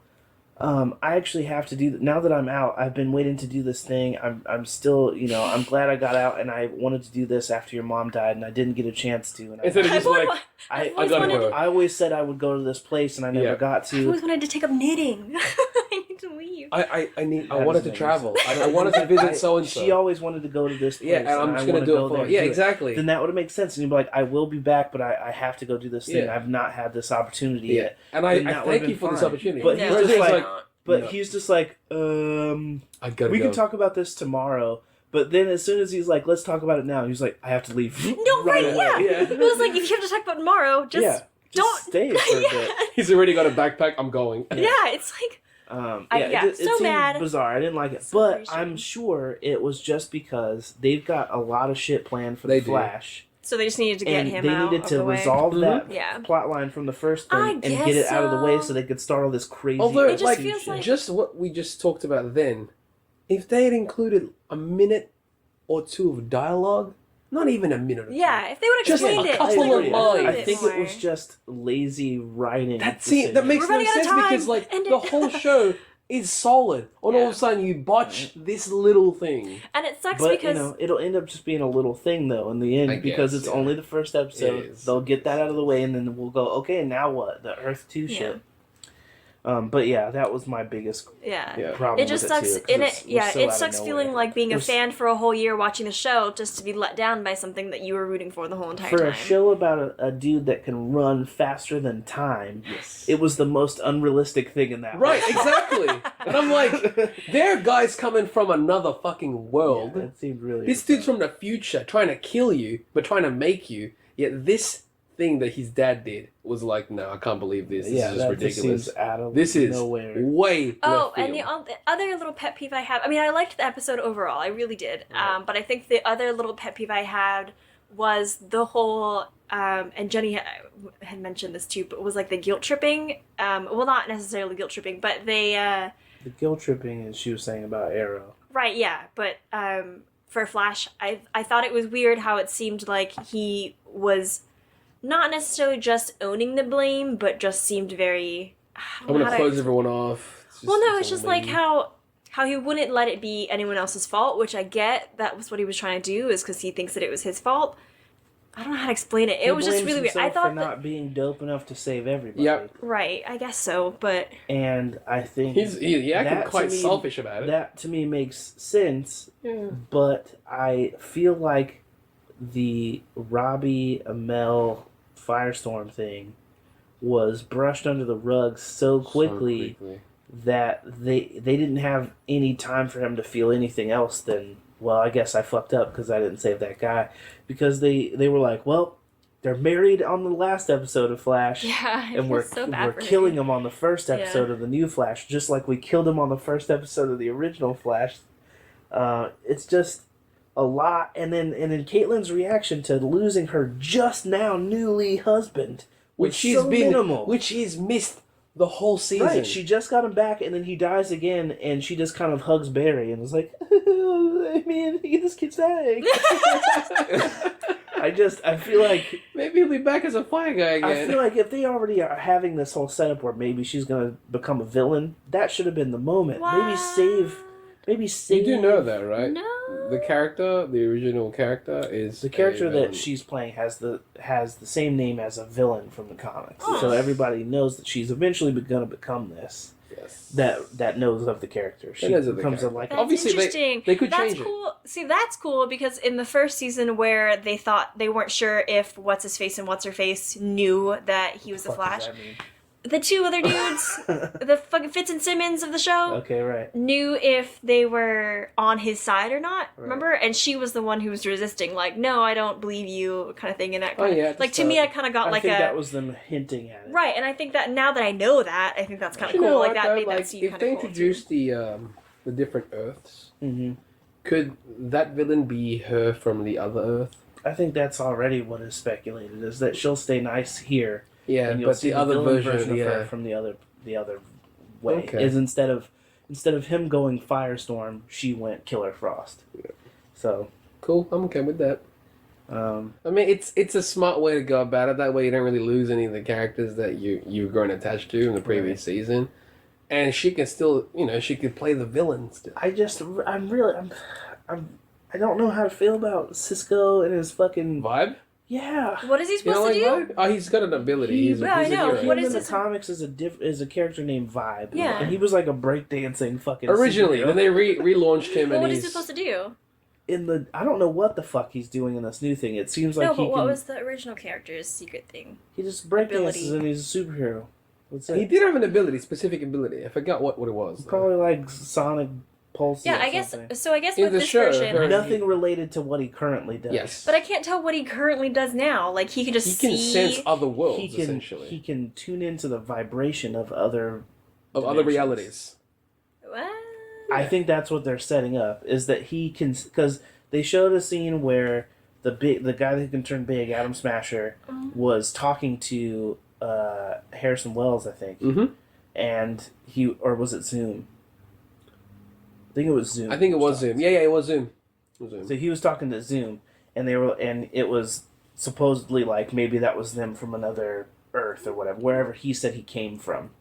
I actually have to do. Now that I'm out, I've been waiting to do this thing. I'm still, I'm glad I got out, and I wanted to do this after your mom died, and I didn't get a chance to. And Instead of just like, I always gotta wanted- go. I always said I would go to this place, and I never Yeah. got I to. always wanted to take up knitting. I need to leave. I wanted to travel. I wanted to visit so and so. She always wanted to go to this place. Yeah, and I'm just gonna do it for. Yeah, exactly. Then that would have made sense, and you'd be like, I will be back, but I have to go do this thing. Yeah. I've not had this opportunity yet. And I thank you for this opportunity. But Yeah. he's just like, no. he's just like, I gotta we go. can talk about this tomorrow. But then as soon as he's like, let's talk about it now, he's like, I have to leave. No, right, away. yeah. It was like, if you have to talk about tomorrow, just don't stay for a bit. He's already got a backpack. I'm going. Yeah, it's like, it so seemed mad. bizarre. I didn't like it, So but very I'm strange. sure it was just because they've got a lot of shit planned for They the do. Flash, so they just needed to get and him they out needed of to the way. resolve that Yeah. plot line from the first thing I and guess get it out of the way so. so they could start all this crazy. Although, It just like, feels like- just what we just talked about then, if they had included a minute or two of dialogue, not even a minute or two. Yeah, if they would have Just explained a it, couple just like of a little lines. I bit think more. it was just lazy writing. That decisions. makes We're no running out of sense time. because like End the it. whole show is solid. And all Yeah. of a sudden you botch this little thing. And it sucks But because it'll end up just being a little thing though in the end I because guess, it's yeah. only the first It episode. is. They'll get that out of the way and then we'll go, okay, now what? The Earth 2 shit. But yeah, that was my biggest Yeah. problem. it just with sucks. It too, 'cause And was so it out of sucks nowhere. feeling like being It a was- fan for a whole year watching the show just to be let down by something that you were rooting for the whole entire for time. a show about a dude that can run faster than time. Yes. It was the most unrealistic thing in that. Right, whole- exactly. And I'm like, there are guys coming from another fucking world. Yeah, it seemed really. This dude's from the future trying to kill you, but trying to make you. Yet this thing that his dad did was like, no, I can't believe this. This is just that ridiculous. Just seems out of This is nowhere. way Oh, left and field. the other little pet peeve I have, I mean, I liked the episode overall, I really did. Right. But I think the other little pet peeve I had was the whole, and Jenny had mentioned this too, but it was like the guilt tripping. Well, not necessarily guilt tripping, but they, The guilt tripping, as she was saying about Arrow. right, yeah, but for Flash, I thought it was weird how it seemed like he was not necessarily just owning the blame, but just seemed very. I'm gonna close everyone off. Well, no, it's all just like me. how he wouldn't let it be anyone else's fault, which I get. That was what he was trying to do, is because he thinks that it was his fault. I don't know how to explain it. It He was just blames really weird. I himself thought for that, not being dope enough to save everybody. Yep. right, I guess so, but And I think he acted that to quite me- selfish about it. That to me makes sense, Yeah. but I feel like the Robbie Amell Firestorm thing was brushed under the rug so quickly that they didn't have any time for him to feel anything else than, well, I guess I fucked up because I didn't save that guy. Because they were like, well, they're married on the last episode of Flash. yeah, And we're so bad we're for killing him. him on the first episode of the new Flash, just like we killed him on the first episode of the original Flash. It's just a lot, and then Caitlin's reaction to losing her just now newly husband, Which she's so been, minimal. which she's missed the whole season. Right, she just got him back, and then he dies again, and she just kind of hugs Barry and is like, I mean, this kid's dying. I feel like Maybe he'll be back as a fire guy again. I feel like if they already are having this whole setup where maybe she's gonna become a villain, that should have been the moment. Maybe save. You do know that, right? No. The character, the original character, is The character a that villain. she's playing has the same name as a villain from the comics, Oh. so everybody knows that she's eventually gonna become this. Yes. That knows of the character. She knows of the becomes character. a like. That's Obviously, interesting. they could that's change it. cool. See, that's cool because in the first season where they thought they weren't sure if what's his face and what's her face knew that he was the Fuck Flash, does that mean? the two other dudes, the fucking Fitz and Simmons of the show, Okay, right. knew if they were on his side or not. Right. Remember? And she was the one who was resisting, like, no, I don't believe you, kind of thing. And that Oh, kind yeah, of, like, just, to me, I kind of got I like think a that was them hinting at it. right. And I think that now that I know that, I think that's kind of You cool. know Like what, that though? made Like, that scene if kind they of cool. introduced the different Earths, hmm could that villain be her from the other Earth? I think that's already what is speculated, is that she'll stay nice here. Yeah, and you'll but see the other villain version, of her yeah. from the other way. Okay. Is instead of him going Firestorm, she went Killer Frost. Yeah. So, Cool, I'm okay with that. I mean, it's a smart way to go about it. That way, you don't really lose any of the characters that you're growing attached to in the previous season, and she can still, she could play the villain still. I don't know how to feel about Cisco and his fucking Vibe? Yeah. What is he You supposed don't like to do? Vibe? Oh, he's got an ability. He- He's a, Yeah, I he's a know. hero. What Him is in the this? comics is a character named Vibe. Yeah. And he was like a breakdancing fucking Originally, superhero. then they relaunched him, Well, and what is he's he supposed to do? I don't know what the fuck he's doing in this new thing. It seems like No, he but what can. was the original character's secret thing? He just breakdances ability? and he's a superhero. That's it. he did have an ability, specific ability. I forgot what it was. though. Probably like Sonic Pulse. Yeah, or I guess. something. So I guess In with the this show, version, her- Nothing related to what he currently does. Yes, but I can't tell what he currently does now. Like he can just he can see. sense other worlds He can essentially tune into the vibration of other of other dimensions. realities. What? I think that's what they're setting up is that he can, because they showed a scene where the guy that can turn big, Atom Smasher, was talking to Harrison Wells, I think, Mm-hmm. and was it Zoom? I think it was Zoom. I think it was Zoom. Yeah, it was Zoom. It was Zoom. So he was talking to Zoom, and it was supposedly like maybe that was them from another Earth or whatever, wherever he said he came from.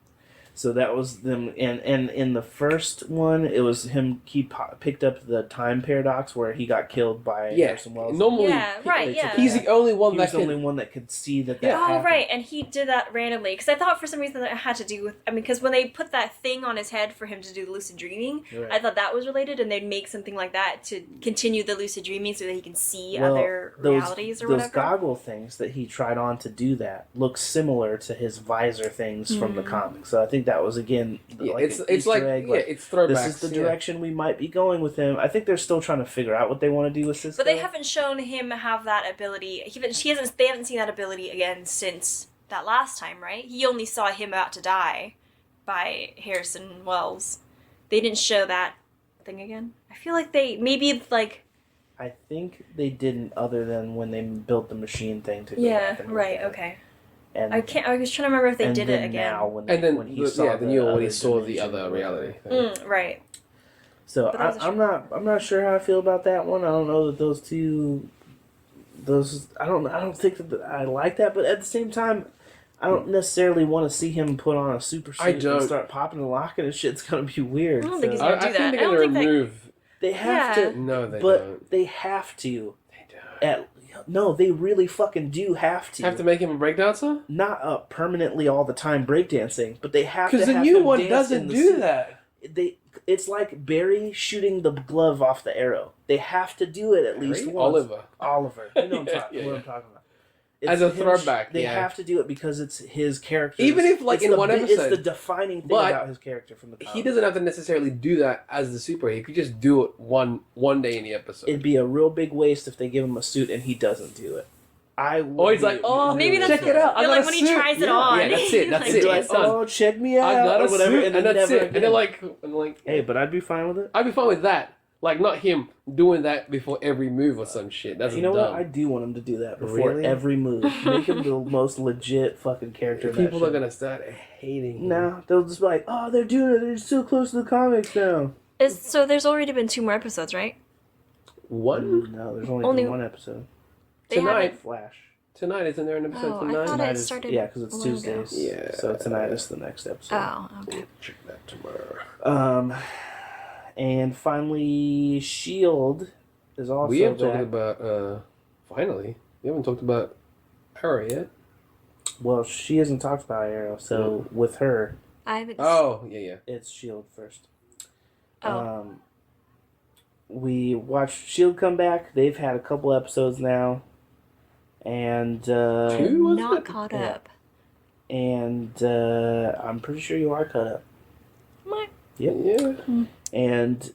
So that was them, and in the first one, it was him. He picked up the time paradox where he got killed by Yeah, Harrison Wells. normally Yeah, right, they took yeah. it he's back. the only one He that was the can. only one that could see that. Yeah. That Oh, happened. right, and he did that randomly. Because I thought for some reason that it had to do with... I mean, because when they put that thing on his head for him to do lucid dreaming, Right. I thought that was related, and they'd make something like that to continue the lucid dreaming so that he can see Well, other realities or those whatever. goggle things that he tried on to do that look similar to his visor things from the comics. So I think that was again Yeah, like it's an it's Easter like egg, it's throwbacks. this is the direction we might be going with him. I think they're still trying to figure out what they want to do with Cisco. But they haven't shown him have that ability. They haven't seen that ability again since that last time, right? He only saw him about to die by Harrison Wells. They didn't show that thing again. I feel like I think they didn't, other than when they built the machine thing to go yeah, back and look right, at it. okay. And I was trying to remember if they and did then it again. Now when And then when he saw then you already other saw the dimension other or whatever. reality. Thing. Right. So But that was a I'm not sure how I feel about that one. I don't know that I don't think that I like that, but at the same time, I don't necessarily want to see him put on a super suit I and don't. start popping and locking and shit's gonna be weird. I don't think he's So gonna I do think that. they're I don't gonna think that- remove. they have Yeah. to, No, they but don't. they have to. They No, they really fucking do have to. don't. Have to make him a breakdancer? Not permanently all the time breakdancing, but they have to. Because the have new him one dance doesn't in the do suit. that. It's like Barry shooting the glove off the arrow. They have to do it at least Barry? once. Oliver. You know Yeah, what yeah. I'm talking about. As a him throwback, they yeah. have to do it because it's his character. Even if, like, It's in the one It's episode. the defining thing But about his character from the comics. He doesn't have to necessarily do that as the superhero. He could just do it one day in the episode. It'd be a real big waste if they give him a suit and he doesn't do it. Or he's like, oh, Maybe that's check it out. I Yeah, got like a when he suit. tries it Yeah. on. Yeah, that's it. That's Like, it. Like, It's done. oh, check me out. I got or a whatever, suit, and that's never it. And again. they're like, Hey, but I'd be fine with it. I'd be fine with that. Like, not him doing that before every move or some shit. That's You know dumb. what? I do want him to do that before Really? every move. Make him the most legit fucking character. in that People are show. gonna start hating him. No, they'll just be like, oh, they're doing it. They're so close to the comics now. So there's already been 2 more episodes, right? One No, there's only Only- been one episode. They tonight. haven't- Flash. Tonight isn't there an episode Oh, I tonight? thought Tonight it is, started yeah, because it's a while ago. Tuesdays. Yeah. So tonight is the next episode. Oh, okay. Check that tomorrow. And finally, Shield is also We haven't back. talked about finally. We haven't talked about Arrow yet. Well, she hasn't talked about Arrow, so with her, I haven't. Oh yeah. it's Shield first. Oh. We watched Shield come back. They've had a couple episodes now, and Two? was not it? caught Yeah. up. I'm pretty sure you are caught up. My- Yep. Yeah. And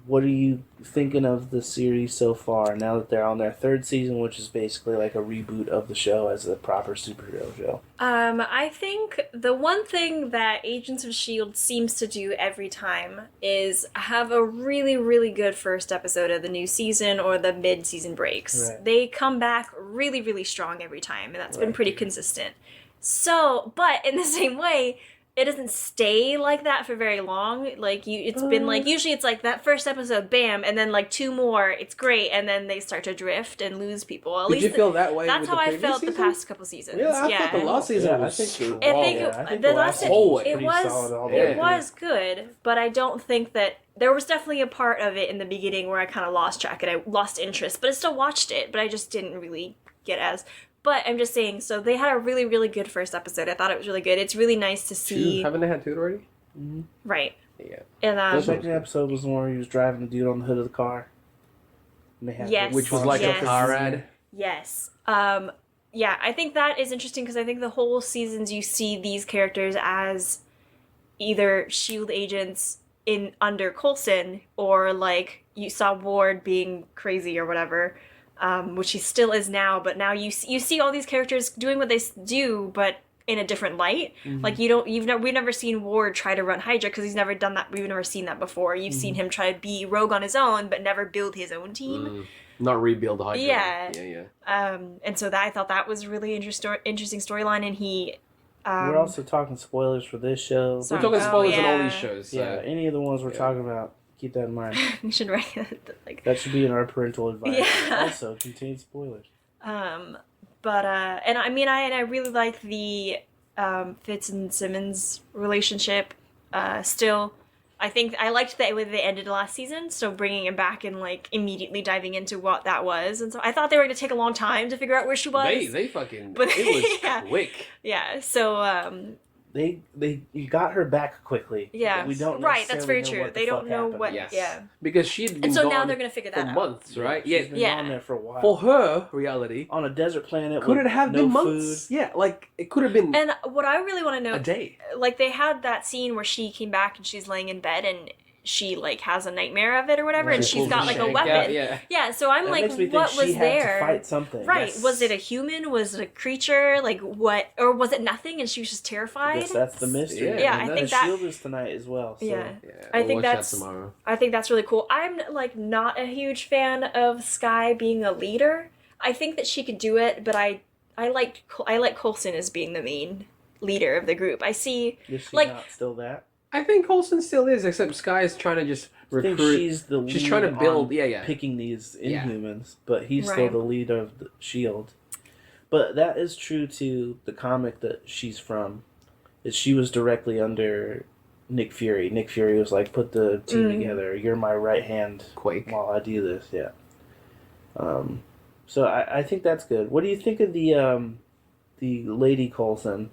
what are you thinking of the series so far? Now that they're on their 3rd season, which is basically like a reboot of the show as a proper superhero show. I think the one thing that Agents of S.H.I.E.L.D. seems to do every time is have a really, really good first episode of the new season or the mid-season breaks. Right. They come back really, really strong every time, and that's been Right. pretty consistent. So, but in the same way, it doesn't stay like that for very long. Like it's been like usually it's like that first episode, bam, and then like 2 more, it's great, and then they start to drift and lose people. At Did you feel that way? that's with how the I previous felt the season? past couple seasons. Yeah, I thought the last season Yeah, was I think strong. I think I think the the last last whole was way. it pretty was solid all the Yeah. way it through. was good, but I don't think that there was definitely a part of it in the beginning where I kind of lost track and I lost interest. But I still watched it, but I just didn't really get as. But I'm just saying, so they had a really, really good first episode. I thought it was really good. It's really nice to see. Haven't they had two already? Mm-hmm. Right. Yeah. And The second episode was the one where he was driving the dude on the hood of the car. And they had Yes. Which was like Yes. a car ad. Yes. Yeah, I think that is interesting because I think the whole seasons you see these characters as either SHIELD agents under Coulson, or like you saw Ward being crazy or whatever. Which he still is now, but now you see all these characters doing what they do, but in a different light. Mm-hmm. Like we've never seen Ward try to run Hydra because he's never done that. We've never seen that before. You've seen him try to be rogue on his own, but never build his own team. Not rebuild Hydra. Yeah. Yeah. And so I thought that was really interesting storyline, and he. We're also talking spoilers for this show. We're talking spoilers on all yeah. these shows. So. Yeah, any of the ones we're talking about, keep that in mind. We should write it like. That should be in our parental advice. Yeah. Also, contains spoilers. But and I mean I really like the Fitz and Simmons relationship. Still, I think I liked the way they ended last season. So bringing him back and like immediately diving into what that was, and so I thought they were going to take a long time to figure out where she was. They fucking. But- It was yeah. quick. Yeah. So They you got her back quickly. yeah. We don't right. That's very necessarily know true. what the They don't fuck know happened. what. Yes. Yeah. Because she'd been And so gone now they're going to figure for that out. months, right? She's Yeah. been Yeah. on there for a while. For her reality, On a desert planet could with it have no been months? food. Yeah, like it could have been And what I really want to know, a day. like they had that scene where she came back and she's laying in bed and she like has a nightmare of it or whatever, Right. and She she's pulls got the like a shank weapon. out, yeah. Yeah, so I'm That like, makes me think what she was had there? to fight something. Right. Yes. Was it a human? Was it a creature? Like what? Or was it nothing and she was just I terrified? guess that's the mystery. Yeah, Yeah, and I then think the that. Shield is tonight as well. So. Yeah. Yeah, I we'll think watch that's- that tomorrow. I think that's really cool. I'm like not a huge fan of Skye being a leader. I think that she could do it, but I like Coulson as being the main leader of the group. I see. Is she Like- not still that? I think Coulson still is, except Skye is trying to just I think recruit. she's the lead She's trying to build. on Yeah. picking these Yeah. Inhumans, but he's still Right. the lead of the Shield. But that is true to the comic that she's from. Is she was directly under Nick Fury. Nick Fury was like, "Put the team together. You're my right hand Quake. while I do this." Yeah. So I think that's good. What do you think of the Lady Coulson?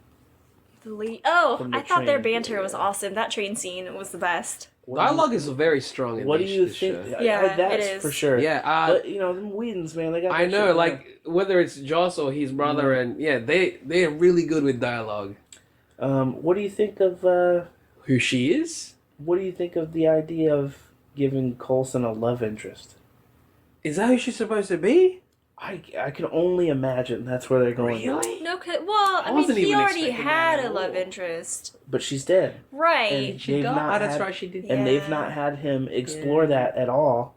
Oh, From the I thought their train. banter was awesome. That train scene was the best. Dialogue is very strong in What do this, you this think? show. Yeah, that's it is. for sure. Yeah, but you know, them Whedons, man, they got. I that know, shit like whether it's Joss or his brother, and yeah, they're really good with dialogue. going. What do you think of? Who she is? What do you think of the idea of giving Coulson a love interest? Is that who she's supposed to be? I can only imagine that's where they're going. Really? No, well, I mean, wasn't he even already expecting had that a at love all. interest, But she's dead, right? and She they've got. not That's had, right. She did. and they've Yeah. not had him explore that at all.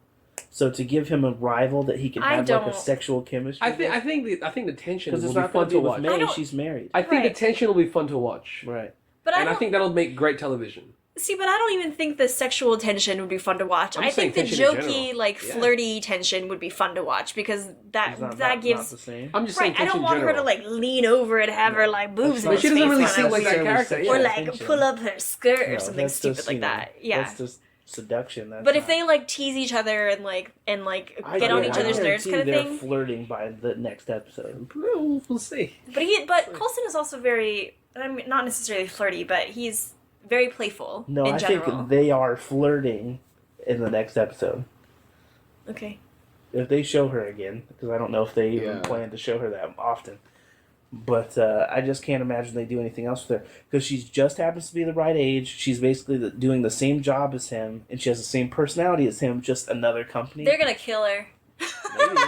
So to give him a rival that he can I have like a don't- sexual chemistry, I think the tension because will it's be not fun going to to be with watch. May. I don't- She's married, I think Right. the tension will be fun to watch, right? But and I think that'll make great television. See, but I don't even think the sexual tension would be fun to watch. I'm I think the saying tension in jokey, general. like Yeah. flirty tension would be fun to watch because that It's not that not gives the same. I'm just saying right. I tension don't want in her to general. like lean over and have her like boobs That's in not But she his doesn't face really when seem I'm like that scared. character. Sexual Or Yeah. like tension. pull up her skirt or No, something that's stupid just, like you know, that. Yeah. that's just seduction. That's But if not- they like tease each other and like I get on guarantee each other's nerves kind of they're thing. flirting by the next episode. We'll see. But Coulson is also very, I mean, not necessarily flirty, but he's very playful No, in I general. think they are flirting in the next episode. Okay. If they show her again, because I don't know if they even Yeah. plan to show her that often. But I just can't imagine they do anything else with her. Because she just happens to be the right age. She's basically doing the same job as him. And she has the same personality as him, just another company. They're gonna kill her. Maybe.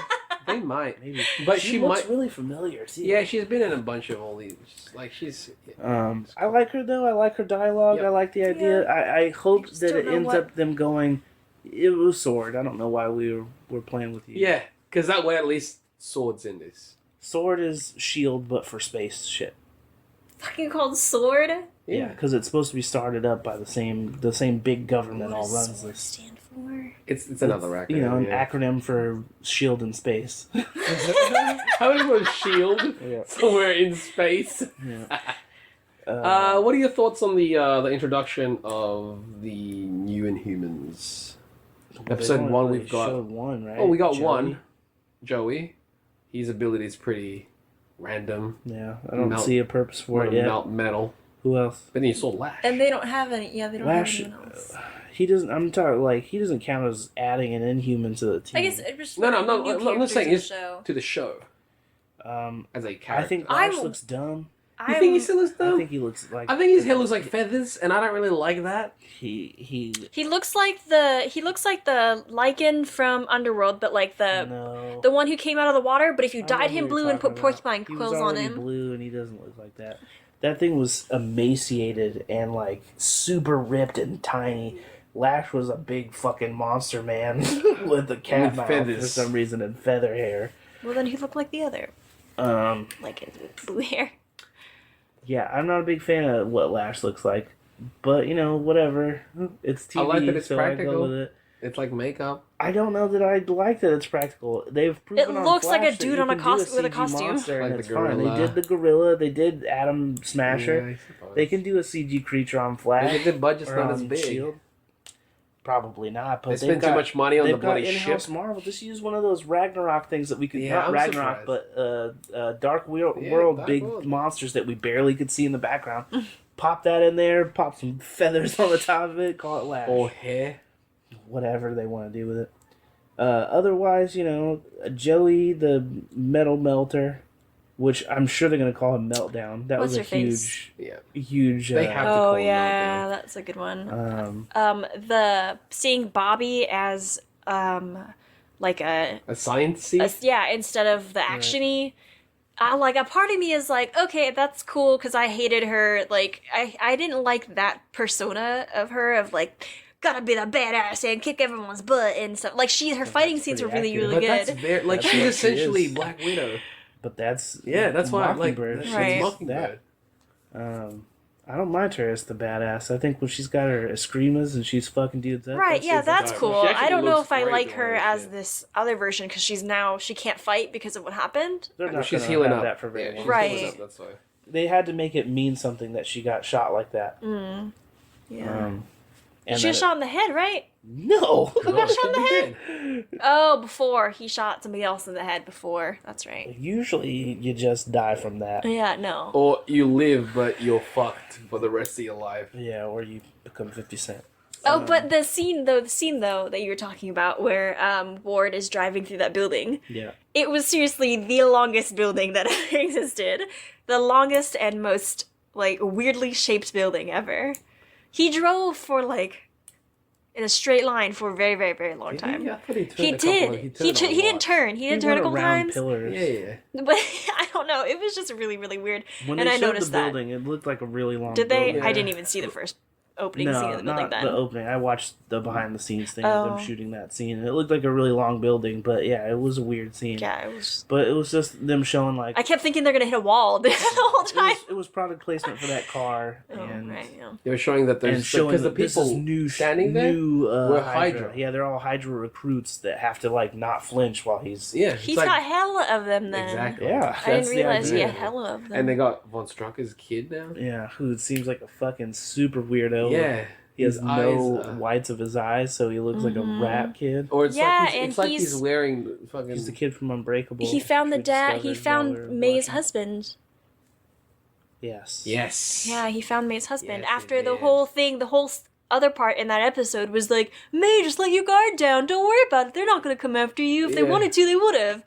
They might. Maybe. But she she looks might. really familiar, too. Yeah, she's been in a bunch of all these. Like she's. I like her, though. I like her dialogue. Yep. I like the idea. I hope just that don't it know ends what- up them going... It was Sword. I don't know why we were playing with you. Yeah, because that way at least swords in this. Sword is S.H.I.E.L.D., but for space shit. Fucking called Sword? Yeah, because it's supposed to be started up by the same big government What all does runs Sword this. stand for? It's another acronym. You know, an yeah. acronym for S.H.I.E.L.D. in space. How many was Shield Yeah. somewhere in space? Yeah. What are your thoughts on the introduction of the new Inhumans? Episode 1 we've got. Showed one, right? Oh, we got Joey. one. Joey. His ability is pretty random. Yeah, I don't see a purpose for it Want to yet. melt metal. Who else? But then you saw Lash. And they don't have any. Yeah, they don't Lash, have anyone else. he doesn't. I'm talking like he doesn't count as adding an Inhuman to the team. I guess it was No, new I'm not saying characters it's in the show. to the show as a character. I think Lash looks dumb. You think he still looks dumb? I think he looks like. I think his hair looks like feathers, and I don't really like that. He looks like the lichen from Underworld, but like the one who came out of the water. But if you dyed him blue and put porcupine quills on him, blue, and he doesn't look like that. That thing was emaciated and like super ripped and tiny. Lash was a big fucking monster man with a cat mouth for some reason and feather hair. well then he looked like the other lichen with blue hair. Yeah, I'm not a big fan of what Lash looks like, but whatever. It's TV, I like that it's so practical. I go with it. It's like makeup. I don't know that I like that it's practical. They've proven It on looks like a Flash that dude you on a can do with a CG costume. monster, Like and the it's fine. They gorilla. did the gorilla. They did Atom Smasher. Yeah, I suppose. They can do a CG creature on Flash. Maybe the budget's or not as on big. Shield. Probably not. But They spend too much money on the bloody in-house ship. Marvel. Just use one of those Ragnarok things that we could Yeah, not I'm Ragnarok, surprised. but Dark World Dark big World. monsters that we barely could see in the background. Pop that in there. Pop some feathers on the top of it. Call it Lash. Or hair. Whatever they want to do with it. Otherwise, Joey the Metal Melter, which I'm sure they're going to call him Meltdown. That What's was a her face? huge. They have to Oh call him yeah, Meltdown. that's a good one. Um, Seeing Bobby as like A science-y? yeah, instead of the actiony. A part of me is like, okay, that's cool because I hated her. Like, I didn't like that persona of her of like, gotta be the badass and kick everyone's butt and stuff. Like her fighting scenes were really, pretty really But good. that's very, like, That's she's what she essentially is. Black Widow. but that's That's why I like Mockingbird. that's Right. Mockingbird. I don't mind her as the badass. I think when she's got her escrimas and she's fucking dudes up. Right, yeah, that's dark. cool. She actually I don't know looks if I great like doing her that as shit. this other version because she can't fight because of what happened. They're not She's gonna healing have up. that for very Yeah, long. she's Right. healing up, that's why. They had to make it mean something that she got shot like that. Yeah. And She was then shot in the head, right? No. Who got shot in the She head? did. Oh, before. He shot somebody else in the head before. That's right. Usually you just die from that. Yeah, no. Or you live, but you're fucked for the rest of your life. Yeah, or you become 50 Cent. Oh, but the scene though that you were talking about where Ward is driving through that building, Yeah. it was seriously the longest building that ever existed. The longest and most, weirdly shaped building ever. He drove for, in a straight line for a very, very, very long time. Yeah, I thought he turned He a couple did. of- He turned a didn't lot. turn. He didn't turn a went couple around times. Pillars. Yeah. But I don't know. It was just really, really weird. When And they I showed noticed the that. building, it looked like a really long Did they? building. I didn't even see the first opening scene of the building not then. the opening. I watched the behind the scenes thing of Oh. them shooting that scene. And it looked like a really long building, but yeah, it was a weird scene. Yeah, it was. But it was just them showing like I kept thinking they're gonna hit a wall the whole time. it was product placement for that car Oh, and right, yeah. They were showing that and there's showing because the that this people is new standing there new were Hydra. Hydra. Yeah, they're all Hydra recruits that have to not flinch while he's He's Got hella of them then. exactly. yeah. I didn't that's the realize he idea. had hella of them. And they got Von Strucker's kid now. Yeah, who seems like a fucking super weirdo. Yeah, He has his no eyes, whites of his eyes, so he looks like a rat kid. Or it's Yeah, like and it's like he's- he's wearing fucking. He's the kid from Unbreakable. he found the which we dad. He discovered while we were found May's watching. husband. Yes. Yes. Yeah, he found May's husband. Yes, he After the did. whole thing, the whole other part in that episode was like, May, just let your guard down. Don't worry about it. They're not gonna come after you. If they Yeah. wanted to, they would have.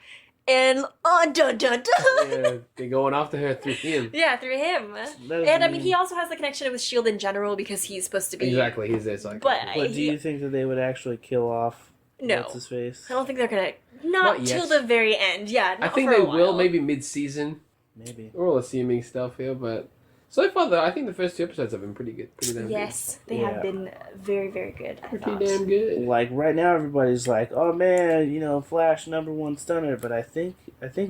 And dun dun dun. Yeah, they're going after her through him. Yeah, through him. That And I doesn't mean, he also has the connection with Shield in general because he's supposed to be. Exactly, he's there. Like, But But do you think that they would actually kill off No. what's his face? I don't think they're gonna. Not Not till yet. the very end. Yeah, I not think for they a will while. maybe mid-season. Maybe. We're all assuming stuff here, but so far though, I think the first 2 episodes have been pretty good. Pretty damn Yes, they Yeah. have been very, very good. I good. thought. Pretty damn good. Like right now, everybody's like, "Oh man, Flash #1 stunner." But I think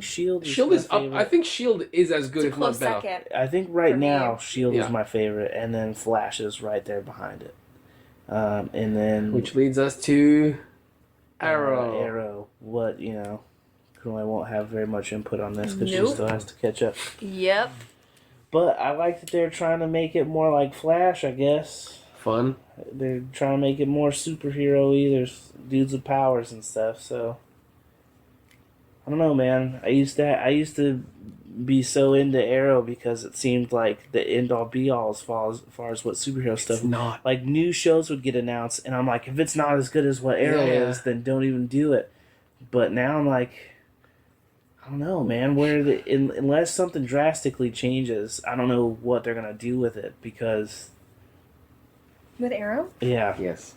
Shield. Shield my is up. favorite. I think Shield is as good, It's a if not close better. second. I think right for me. now Shield Yeah. is my favorite, and then Flash is right there behind it. And then Which leads us to Arrow. Arrow. What Kanoe won't have very much input on this because she Nope. still has to catch up. Yep. But I like that they're trying to make it more like Flash. I guess Fun. they're trying to make it more superhero-y. There's dudes with powers and stuff. So I don't know, man. I used to be so into Arrow because it seemed like the end all be all as far as what superhero stuff. It's not. Like new shows would get announced, and I'm like, if it's not as good as what Arrow is, then don't even do it. But now I'm like, I don't know, man. Unless something drastically changes, I don't know what they're gonna do with it because. With Arrow? Yeah. Yes.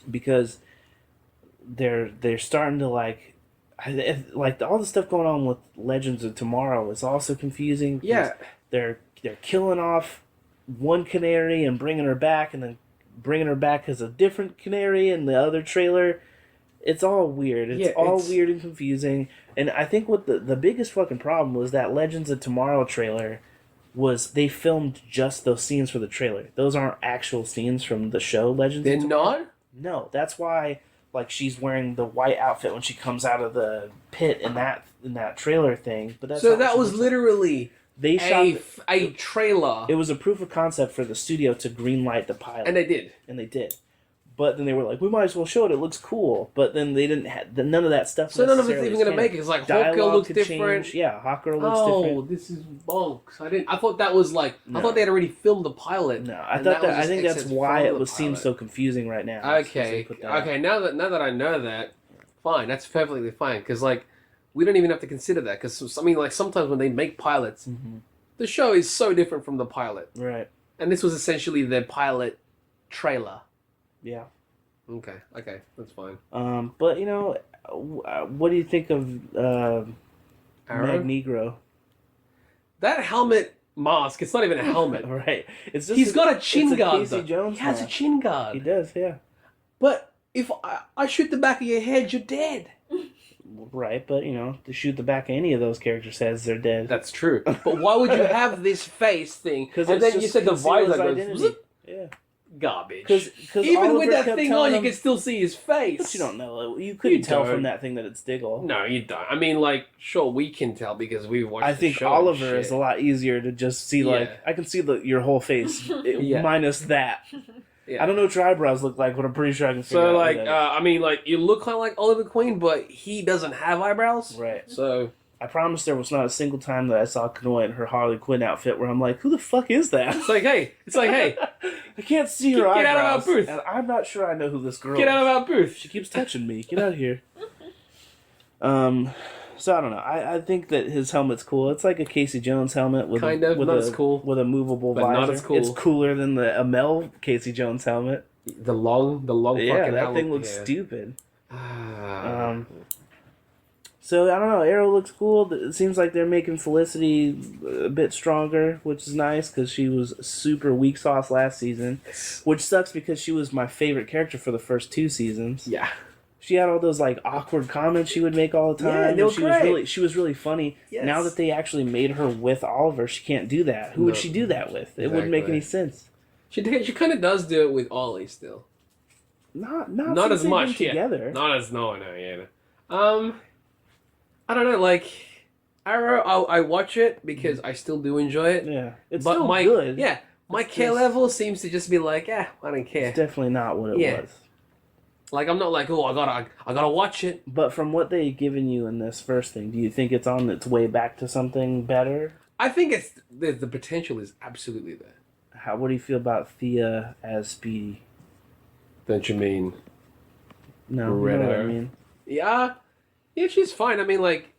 Because they're starting to like all the stuff going on with Legends of Tomorrow is also confusing. Yeah. They're killing off one canary and bringing her back, and then bringing her back as a different canary in the other trailer. It's all weird. It's weird and confusing. And I think what the biggest fucking problem was that Legends of Tomorrow trailer was they filmed just those scenes for the trailer. Those aren't actual scenes from the show Legends They're of Tomorrow. not? No, that's why like she's wearing the white outfit when she comes out of the pit in that trailer thing. But that's so that was literally they shot a trailer. It was a proof of concept for the studio to greenlight the pilot, And they did. But then they were like, we might as well show it. It looks cool. But then they didn't have none of that stuff. So none of it's even going to make it. It's like Hawkgirl looks different. Change. Yeah, Hawkgirl looks different. Oh, this is bonks. I thought that was like. No. I thought they had already filmed the pilot. No, I think that's why it seems so confusing right now. Okay. Okay. Now that I know that, fine. That's perfectly fine. Because like, we don't even have to consider that. Because I mean, like sometimes when they make pilots, the show is so different from the pilot. Right. And this was essentially their pilot trailer. Yeah. Okay, that's fine. But you know, what do you think of Magneto? That helmet mask, it's not even a helmet. Right. It's just He's got a chin guard. Casey Jones he has a chin guard. He does, yeah. But if I shoot the back of your head, you're dead. Right, but you know, to shoot the back of any of those characters says they're dead. That's true. But why would you have this face thing? Because then you said the visor goes zip. Yeah. Garbage. Because even Oliver with that kept thing telling on, you him, can still see his face. But you don't know. You couldn't tell from that thing that it's Diggle. No, you don't. I mean, like, sure, we can tell because we watched. I think Oliver is a lot easier to just see. Like, I can see your whole face minus that. Yeah. I don't know what your eyebrows look like, but I'm pretty sure I can figure out. So, like, I mean, like, you look kind of like Oliver Queen, but he doesn't have eyebrows. Right. So, I promise there was not a single time that I saw Kanoe in her Harley Quinn outfit where I'm like, who the fuck is that? It's like, hey. I can't see her eyebrows. Get out of our booth. And I'm not sure I know who this girl is. Get out of our booth. She keeps touching me. Get out of here. So I don't know. I think that his helmet's cool. It's like a Casey Jones helmet with cool. with a movable visor. Not as cool. It's cooler than the Amel Casey Jones helmet. The long yeah, fucking that thing looks stupid. So I don't know. Arrow looks cool. It seems like they're making Felicity a bit stronger, which is nice because she was super weak sauce last season, which sucks because she was my favorite character for the first 2 seasons. Yeah, she had all those like awkward comments she would make all the time. Yeah, they were great. She was really funny. Yes. Now that they actually made her with Oliver, she can't do that. Who would she do that with? Exactly. It wouldn't make any sense. She kind of does do it with Ollie still. Not as much together. Not as I don't know, like Arrow. I watch it because I still do enjoy it. Yeah, it's still good. Yeah, my care level seems to just be like, I don't care. It's definitely not what it was. Like I'm not like, oh, I gotta watch it. But from what they've given you in this first thing, do you think it's on its way back to something better? I think it's the potential is absolutely there. What do you feel about Thea as Speedy? Don't you mean? No, you know what I mean. Yeah, she's fine. I mean, like,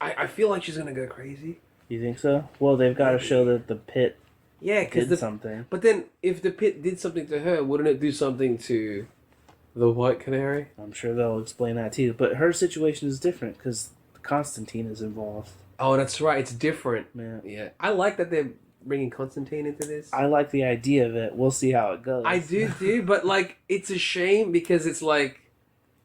I feel like she's gonna go crazy. You think so? Well, they've got to show that the pit did something. But then, if the pit did something to her, wouldn't it do something to the White Canary? I'm sure they'll explain that too. But her situation is different because Constantine is involved. Oh, that's right. It's different. Yeah. I like that they're bringing Constantine into this. I like the idea of it. We'll see how it goes. I do, but, like, it's a shame because it's like,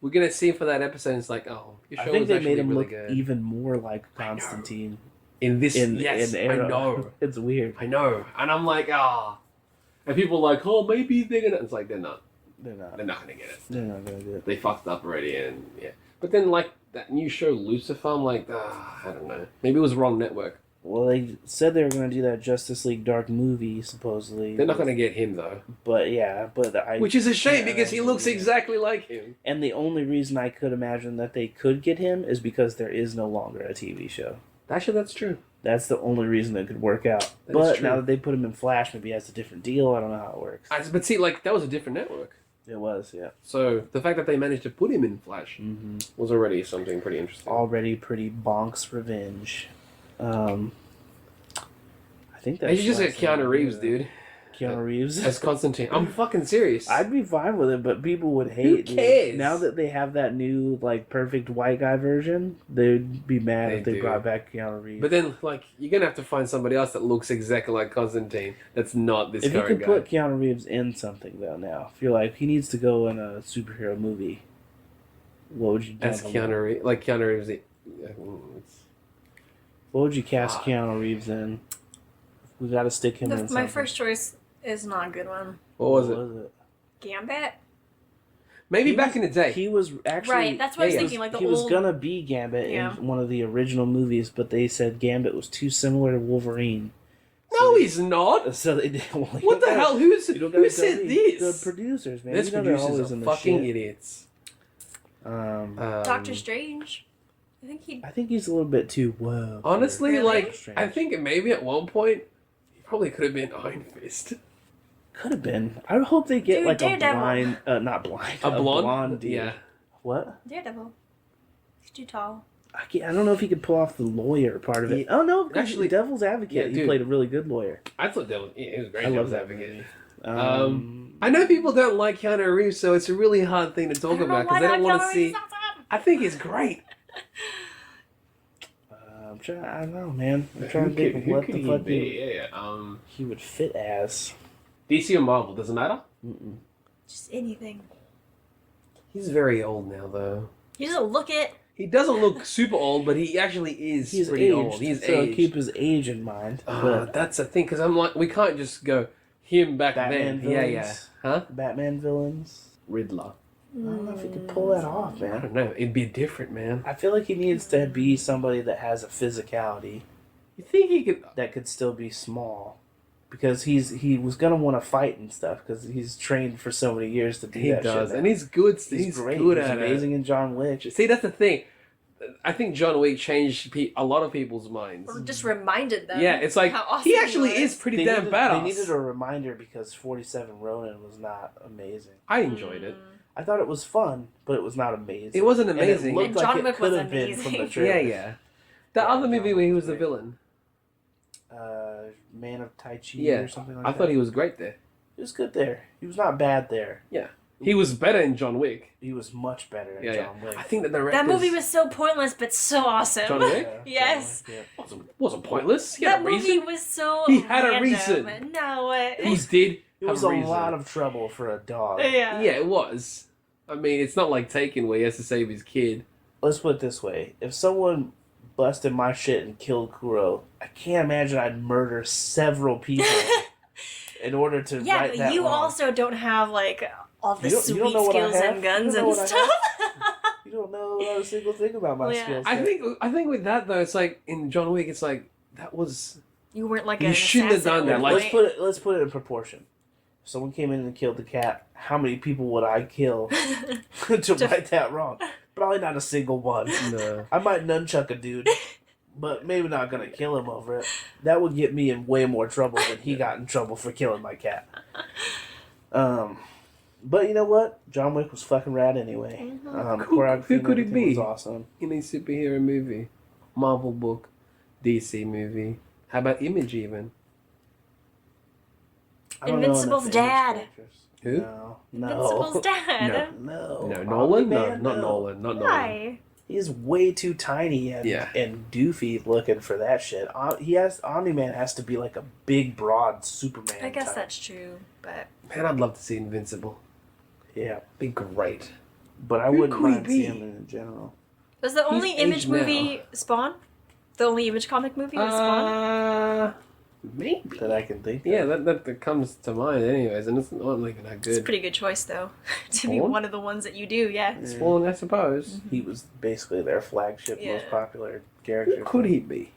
we're gonna see him for that episode. And it's like, oh, your show I think they made him really look good. even more like Constantine in this. In I Arrow. know. It's weird. I know, and I'm like, and people are like, oh, maybe they're gonna. It's like they're not. They're not. They're not gonna get it. They're not gonna do it. They fucked up already, and yeah. But then, like that new show Lucifer, I'm like, I don't know. Maybe it was the wrong network. Well, they said they were going to do that Justice League Dark movie, supposedly. They're not going to get him, though. But yeah, Which is a shame, because he looks him. exactly like him. And the only reason I could imagine that they could get him is because there is no longer a TV show. Actually, that's true. That's the only reason it could work out. That is but true. now that they put him in Flash, maybe he has a different deal. I don't know how it works. But see, like, that was a different network. It was, yeah. So the fact that they managed to put him in Flash was already something pretty interesting. Already pretty bonks revenge. I think that's... They should just get Keanu Reeves, dude. Keanu Reeves? As Constantine. I'm fucking serious. I'd be fine with it, but people would hate Who it. cares? Now that they have that new, like, perfect white guy version, they'd be mad if they brought back Keanu Reeves. But then, like, you're going to have to find somebody else that looks exactly like Constantine that's not this if you current could guy. put Keanu Reeves in something, though, now, if you're like, he needs to go in a superhero movie, what would you do? As Keanu Reeves. Like, Keanu Reeves... What would you cast Keanu Reeves in? We got to stick him in something. My first choice is not a good one. What was it? Gambit? Maybe back in the day. He was actually... Right, that's what I was thinking, like the he old... was gonna be Gambit in one of the original movies, but they said Gambit was too similar to Wolverine. No, he's not. So they did. Well, What the hell? Who said this? The producers, man. These You know they're producers always are in the fucking shit. idiots. Doctor Strange. I think he's a little bit too whoa. Honestly, Really? like, Strange. I think maybe at one point, he probably could have been Iron Fist. Could have been. I hope they get Dude, like Daredevil. a blind, not blind, A blonde? dude. Yeah. What? Daredevil. He's too tall. I don't know if he could pull off the lawyer part of it. Oh no, Actually, actually, Devil's Advocate. yeah, He dude. played a really good lawyer. I thought that was, he was great. I love Devil's that Advocate. movie. I know people don't like Keanu Reeves, so it's a really hard thing to talk about because they don't want to see. I think he's great. I'm trying. I don't know, man. I'm trying Who to think could- of who what could the he fuck be? he would fit as. DC or Marvel, doesn't matter. Just anything. He's very old now, though. You just look it. He doesn't look super old, but he actually is He's pretty aged, old. He's so aged. keep his age in mind. But That's the thing, because I'm like, we can't just go him back Batman then. Yeah, yeah. villains? Huh? Batman villains. Riddler. I don't know if he could pull that off, I man. don't know. It'd be different, man. I feel like he needs to be somebody that has a physicality You think he could? that could still be small, because he was gonna want to fight and stuff because he's trained for so many years to do He that. does, shit and he's good. he's great. Good He's at amazing in John Wick. it. See, that's the thing. I think John Wick changed a lot of people's minds. Or just reminded them. Yeah, it's like how awesome he actually was. is pretty damn They badass. needed a reminder because 47 Ronin was not amazing. I enjoyed it. I thought it was fun, but it was not amazing. It wasn't And amazing. it looked And like John it Wick could was have been from the amazing. Yeah, trailer. yeah. The Yeah, other John movie where he Wick was was the great. villain. Man of Tai Chi Yeah, or something like I that. thought he was great there. He was good there. He was not bad there. Yeah, he was better in John Wick. He was much better in Yeah, John yeah. Wick. I think that the That movie was so pointless, but so awesome. John Wick? Yes. John Wick, wasn't pointless. He That had a movie reason. was so. He had a random. reason. No, He did. It have was a a reason. lot of trouble for a dog. Yeah. Yeah, it was. I mean, it's not like Taken where he has to save his kid. Let's put it this way. If someone busted my shit and killed Kuro, I can't imagine I'd murder several people in order to Yeah, right but that you wrong. also don't have like all the You don't sweet know what I skills have? and guns You don't know and what I stuff. You don't know a single thing about my Well, yeah. skills. I think with that though, it's like in John Wick, it's like that was You weren't like You an shouldn't have assassin done that, or like- anything. Let's put it in proportion. If someone came in and killed the cat, how many people would I kill to right that wrong? Probably not a single one. no. I might nunchuck a dude, but maybe not gonna kill him over it. That would get me in way more trouble than he got in trouble for killing my cat. But you know what? John Wick was fucking rad anyway. Choreography who and could it everything be? was awesome. In a superhero movie, Marvel book, DC movie. How about Image even? I don't know Invincible's enough dad. Image characters. Who? No. Invincible's dad. No. No, Nolan? No, Omni-Man? not Nolan. Not Nolan. Why? He's way too tiny and Yeah. and doofy looking for that shit. Omni-Man has to be like a big, broad Superman. I guess type. that's true, but Man, I'd love to see Invincible. Yeah, Be great. but I Who wouldn't could he mind be? seeing him in general. was the only He's Image aged movie Spawn? The only Image comic movie was Spawn? Maybe. That I can think. Yeah, of. that comes to mind anyways, and it's not even that It's a good. pretty good choice, though, to be Spawn? one of the ones that you do. Yeah. Spawn, I suppose. He was basically their flagship, Yeah. most popular character. Who could he be?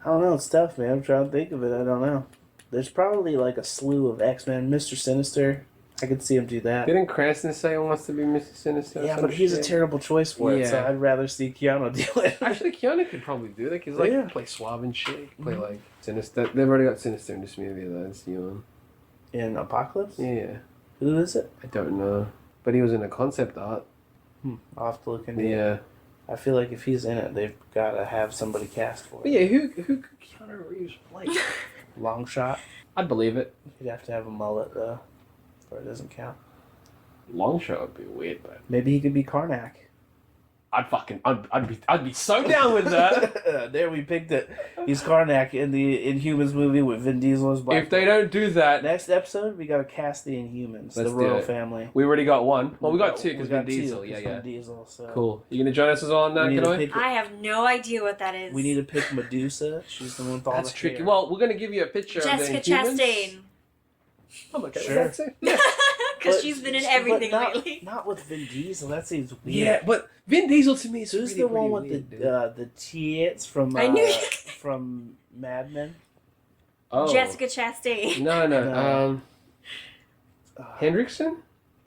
I don't know. It's tough, man. I'm trying to think of it. I don't know. There's probably like a slew of X-Men. Mr. Sinister. I could see him do that. Didn't Cranston say he wants to be Mr. Sinister? Yeah, but he's a terrible choice for it, so Yeah. I'd rather see Keanu do it. Actually, Keanu could probably do that because, like, he can play suave and shit. He can play, like, Sinister. They've already got Sinister in this movie, though. It's new one. In Apocalypse? Yeah. Who is it? I don't know. But he was in a concept art. I'll have to look into it. Yeah. I feel like if he's in it, they've got to have somebody cast for But it. yeah, who could Keanu Reeves play? Long shot. I'd believe it. You'd have to have a mullet, though, or it doesn't count. Long shot would be weird, but Maybe he could be Karnak. I'd be so down with that. There, we picked it. He's Karnak in the Inhumans movie with Vin Diesel as Black. If they don't do that, Next episode, we got to cast the Inhumans, Let's the do royal it. family. we already got one. Well, we got two because We got Vin two, Diesel. 'cause Yeah, Vin yeah. Diesel, so. Cool. You gonna join us on that, We need to Kanoe? pick- I have no idea what that is. We need to pick Medusa. She's the one with all That's the tricky. hair. Well, we're gonna give you a picture Jessica of the Inhumans. Chastain. I'm okay Sure. with that too. Because But- she's been in but everything not, lately. Not with Vin Diesel. That seems weird. Yeah, but Vin Diesel to me is Who's really the one pretty with weird, the tits from I knew from Mad Men? Oh. Jessica Chastain. No. No. Hendrickson?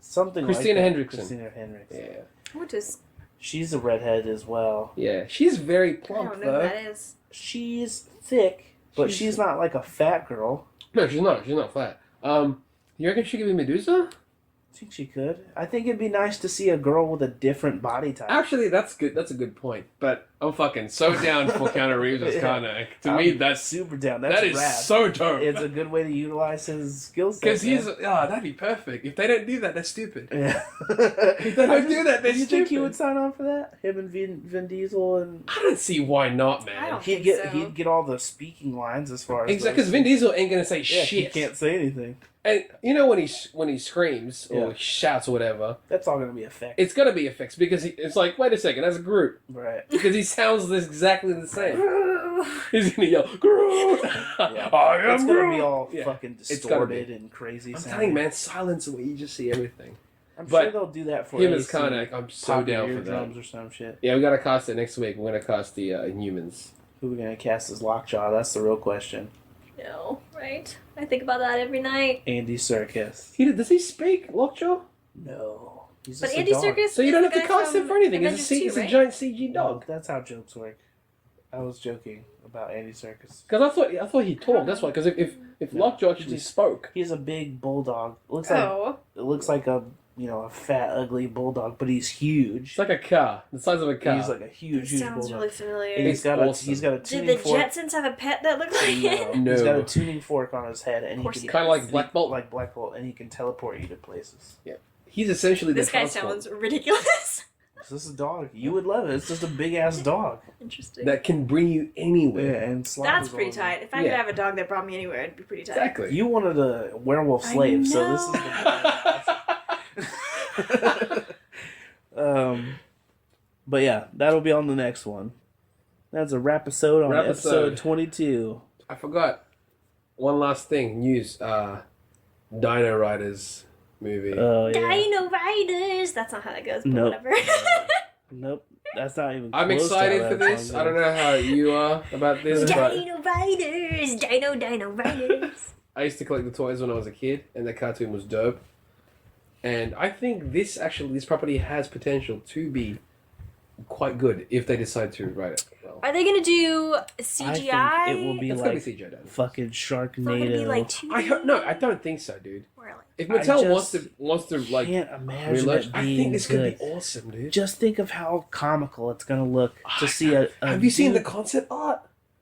Something Christina like that. Hendrickson. Christina Hendrickson. Yeah. What is? She's a redhead as well. Yeah. She's very I plump, don't know who though. that is. She's thick, but she's not like a fat girl. No, she's not. She's not flat. You reckon she could be Medusa? I think she could. I think it'd be nice to see a girl with a different body type. Actually, that's good. That's a good point. But I'm fucking so down for Keanu Reeves as Yeah. Karnak. To me, I'm that's super down. That's that is rad. so dope. It's a good way to utilize his skill set. Because he's man. that'd be perfect. If they don't do that, they're stupid. Yeah. If they don't do that, they're Do you think he stupid. would sign on for that? Him and Vin Diesel and I don't see why not, I man. don't he'd think get so. he'd get all the speaking lines as far as Exactly, because those Vin things. Diesel ain't gonna say Yeah, he shit. can't say anything. And you know when he screams or Yeah. shouts or whatever, That's all gonna be effective. it's gonna be effects because it's like, wait a second, as a group, Right. because he sounds exactly the same. He's gonna yell, Groot! Yeah. I am It's gonna Groot! be all Yeah. fucking It's gotta be. distorted and crazy. I'm sounding. telling you, man, silence and you just see everything. I'm but sure they'll do that for Him Ace as Karnak, I'm so pop down your for that. eardrums or some shit. Yeah, we gotta cast it next week. We're gonna cast the Inhumans. Who are we gonna cast as Lockjaw? That's the real question. No, right? I think about that every night. Andy Serkis. Does he speak Lockjaw? No. He's But just a Andy dog. Serkis. So you is don't the have to guy cast him from for anything. Avengers It's 2, a right? giant CG No, dog. that's how jokes work. I was joking about Andy Serkis. Because I thought he talked. That's why. Because if No, Lockjaw he actually just- spoke, He's a big bulldog. Oh, It looks like a a fat, ugly bulldog, but he's huge. it's like a car, the size of a car. He's like a huge, huge sounds bulldog. really familiar. And It's awesome. he's got a Did tuning the fork. Jetsons have a pet that looked like it? No. He's got No. a tuning fork on his head, and Of course he he can kind of like Black Bolt. like Black Bolt, and he can teleport you to places. He's essentially This the guy transport sounds ridiculous. This is a dog. You would love it. It's just a big ass dog. Interesting. that can bring you anywhere. Yeah, and slobbers That's all pretty over. tight. If I Yeah. could have a dog that brought me anywhere, it'd be pretty tight. Exactly. You wanted a werewolf I slave, so this is know. the But yeah, that'll be on the next one. That's a episode on Rapisode. episode 22. I forgot one last thing. News. Dino Riders movie. Oh yeah. Dino Riders. That's not how that goes, but Nope. whatever. Nope. That's not even. I'm close to excited how for that this. song I don't goes. know how you are about this, but Dino Riders. Dino Riders. I used to collect the toys when I was a kid, and the cartoon was dope. And I think this property has potential to be quite good if they decide to write it well. Are they gonna do CGI? I think it will be It's gotta be like CGI done. fucking Is it gonna be Sharknado. like 2D? I don't think so, dude. Really? If I Mattel just wants to like can't imagine relaunch, it I being think this could good. be awesome, dude. Just think of how comical it's gonna look to see a Have you seen the dude- concept art?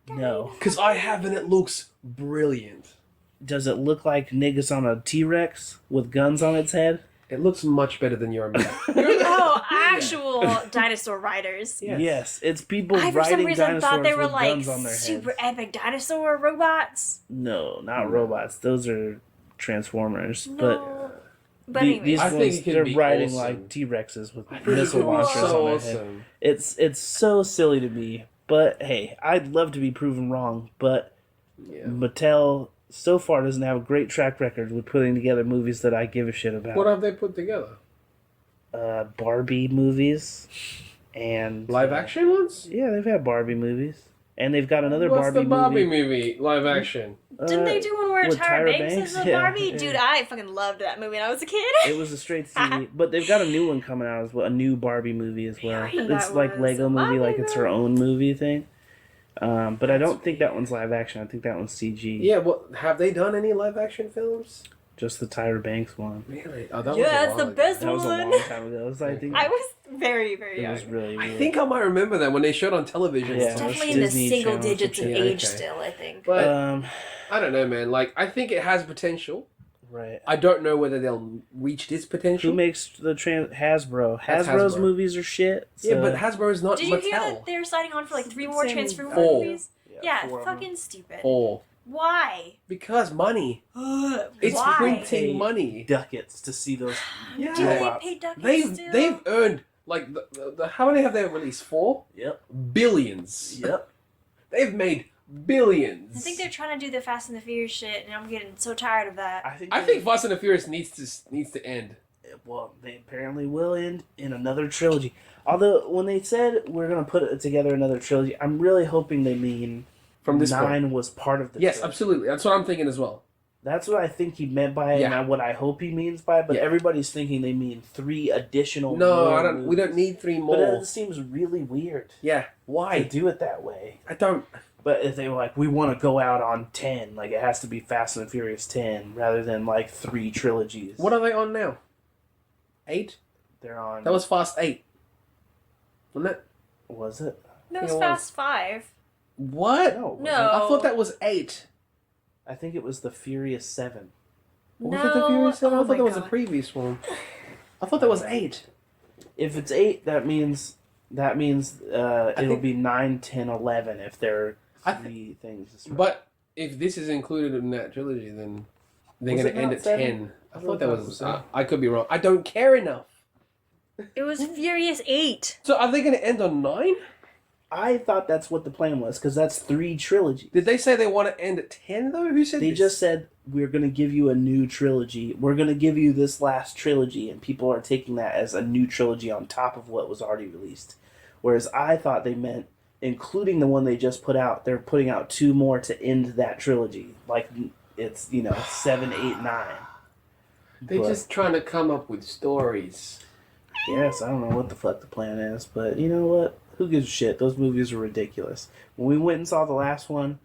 No. Because I have, and it looks brilliant. Does it look like niggas on a T-Rex with guns on its head? It looks much better than your man. Oh, actual dinosaur riders. Yes. Yes, it's people I for some riding reason dinosaurs thought they were with like guns on their super heads. epic dinosaur robots. No, not robots. Those are Transformers. No. But The- anyways, these I think ones, it could they're be riding awesome. like T-Rexes with I think it missile could be launchers so on their head. awesome. It's so silly to me. But hey, I'd love to be proven wrong. But Yeah. Mattel so far doesn't have a great track record with putting together movies that I give a shit about. What have they put together? Barbie movies and Live action ones? Yeah, they've had Barbie movies. And they've got another What's Barbie the Barbie movie. movie live action? Didn't they do one where with Tyra Tyra Banks is Banks? the Yeah, Barbie? yeah. Dude, I fucking loved that movie when I was a kid. It was a straight TV, but they've got a new one coming out as well, a new Barbie movie as well. Really? It's That like was Lego a movie, Barbie like it's her movie? own movie thing. But I don't think that one's live action. I think that one's CG. Yeah, well, have they done any live action films? Just the Tyra Banks one. Really? Oh, that Yeah, was a that's while the ago. best That was a one. long time ago. It was, I think I was very, very it young. was really I weird. think I might remember that when they showed on television. Yeah. Definitely it's in the Disney single Channel or some digits of shit. Yeah, age okay. still, I think. But I I don't know, man. Like, I think it has potential. right. I don't know whether they'll reach this potential. Who makes the Hasbro? That's Hasbro's Hasbro. movies are shit. Yeah, so- but Hasbro's not Did you Mattel. hear that they're signing on for like 3 more Same- Transformers 4. movies? Yeah, four of them. fucking stupid. Or Why? because money. It's Why? printing money. ducats to see those. Yeah. Do they robots. pay ducats They've still? they've earned like the how many have they released? 4 Yep. billions. Yep. They've made billions. I think they're trying to do the Fast and the Furious shit, and I'm getting so tired of that. I think Fast and the Furious needs to end. Well, they apparently will end in another trilogy. Although when they said we're gonna put together another trilogy, I'm really hoping they mean From this 9 point. was part of the. Yes, trilogy. absolutely. That's what I'm thinking as well. That's what I think he meant by it, Yeah. and what I hope he means by it. But Yeah. everybody's thinking they mean 3 additional. No, more I don't. We don't movies. need 3 But more. it seems really weird Yeah. to Why? do it that way. I don't. But if they were like, we want to go out on 10, like it has to be Fast and the Furious 10, rather than like 3 trilogies. What are they on now? 8. They're on? That was Fast 8. Wasn't it? Was it? No, I it's think it was. Fast 5. What? No. it No. wasn't. I thought that was 8. I think it was the Furious 7. Was No. it the Furious 7? Oh I thought my that was a God. previous one. I thought that was 8. If it's 8, that means it'll think- be 9, 10, 11 if there I are 3 things. But if this is included in that trilogy, then they're Was going it to end not at 7? 10. I I thought that thought it was. was 7. I could be wrong. I don't care enough. It was Furious 8. So are they going to end on 9? I thought that's what the plan was, because that's 3 trilogies. Did they say they want to end at 10 though? Who said They this? just said, we're going to give you a new trilogy. We're going to give you this last trilogy, and people are taking that as a new trilogy on top of what was already released. Whereas I thought they meant, including the one they just put out, they're putting out 2 more to end that trilogy. Like, it's, 7, 8, 9. They're But- just trying to come up with stories. Yes, I don't know what the fuck the plan is, but you know what? Who gives a shit? Those movies are ridiculous. When we went and saw the last one,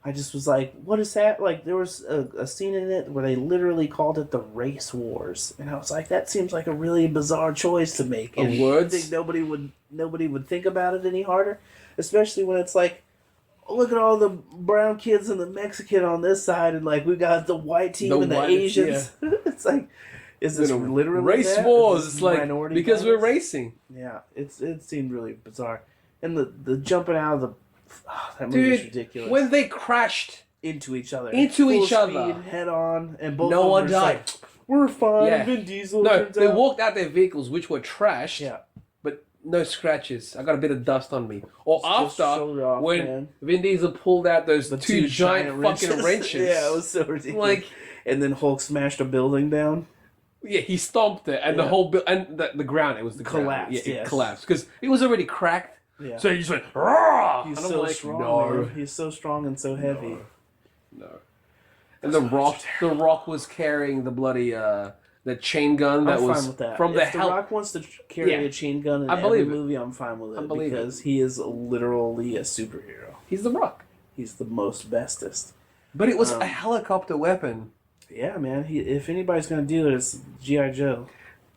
I just was like, what is that? Like, there was a scene in it where they literally called it the Race Wars. And I was like, that seems like a really bizarre choice to make. Of And words? I think nobody would think about it any harder. Especially when it's like, look at all the brown kids and the Mexican on this side, and like, we got the white team The and the white- Asians. It's like, is this literally race that? wars? Is this It's like minority because we're violence? racing, Yeah, it seemed really bizarre, and the jumping out of the that movie was dude. ridiculous. When they crashed, into each other, Into Full each other. speed, head on, and both no of them one were just died. like, we're fine. Yeah. Vin Diesel. No, turns they out. walked out their vehicles, which were trashed. Yeah, But no scratches. I got a bit of dust on me. Or Just after, shoulder off, when man. Vin Diesel pulled out those The two giant fucking wrenches. Yeah, it was so ridiculous. Like, and then Hulk smashed a building down. yeah, he stomped it, and the Yeah. whole and the ground. It was the ground. Collapsed, Yeah, it yes. collapsed because it was already cracked. Yeah, So he just went. Rah! he's And I'm so like, strong. No, Man. He's so strong and so heavy. no. And the Rock was carrying the bloody the chain gun that I'm was fine with that. from the if The hell. Rock wants to carry Yeah. a chain gun in I every believe it. movie, I'm fine with I it believe it. because he is literally a superhero. He's the Rock. He's the most bestest. But it was Um, a helicopter weapon. Yeah, man. If anybody's gonna do it, it's GI Joe,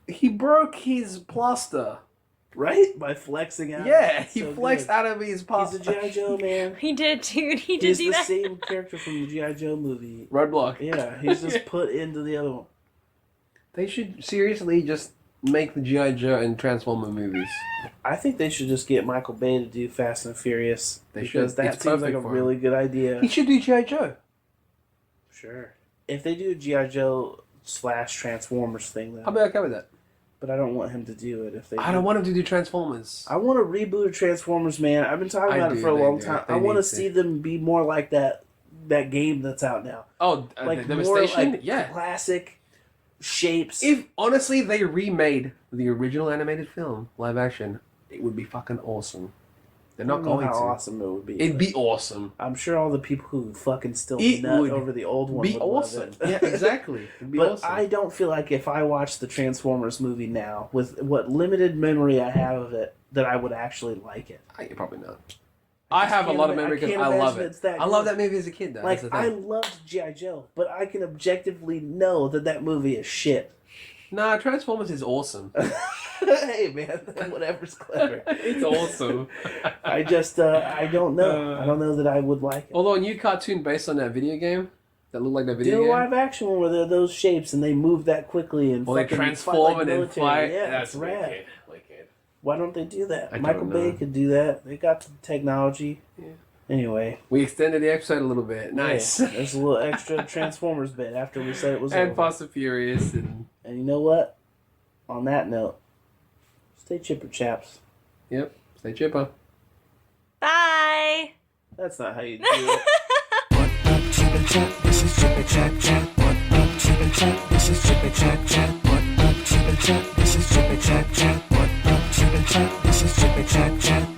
He broke his plaster. right? By flexing out. Yeah, It's he so flexed good. out of his He's plaster. a GI Joe man. He did, dude. He did He's do the that. same character from the GI Joe movie. Roadblock. Yeah, he's just put into the other one. They should seriously just make the G.I. Joe and Transformer movies. I think they should just get Michael Bay to do Fast and Furious They because should. that It's seems like a perfect for him. really good idea. He should do G.I. Joe. Sure. If they do a GI Joe / Transformers thing, though. I'll be okay with that. But I don't want him to do it. If they, I don't want him to do Transformers. I want a reboot of Transformers, man. I've been talking I about it do, for a they long do. time. They I want need to to. see them be more like that game that's out now, Oh, like the more Devastation? like Yeah. classic shapes. If, honestly, they remade the original animated film, live action, it would be fucking awesome. They're I not don't know going how to. awesome it would be. It'd but be awesome. I'm sure all the people who fucking still It nut would over the old one Be would awesome. love it. Yeah, exactly. It'd be But awesome. I don't feel like if I watch the Transformers movie now, with what limited memory I have of it, that I would actually like it. Probably not. I have a can't lot of ima- memory I because can't I love imagine it. it's that I love good. that movie as a kid, though. Like, That's the I thing. loved G.I. Joe, but I can objectively know that movie is shit. Nah, Transformers is awesome. Hey, man, whatever's clever. It's awesome. I just, I don't know. I don't know that I would like it. Although a new cartoon based on that video game that looked like that video Do a game. live action one where they're those shapes and they move that quickly and Well, they fucking transform fight like and then military. fly. Yeah, That's it's rad. wicked. Wicked. Why don't they do that? I don't Michael Bay know. could do that. They got the technology. Yeah. Anyway. We extended the episode a little bit. Nice. Yeah, there's a little extra Transformers bit after we said it was And over. Fast and Furious and And you know what? On that note, stay chipper, chaps. yep. Stay chipper. Bye. That's not how you do it. What up, Chipper Chat? This is Chipper Chat Chat. What up, Chipper Chat? This is Chipper Chat Chat. What up, Chipper Chat? This is Chipper Chat Chat. What up, Chipper Chat? This is Chipper Chat Chat.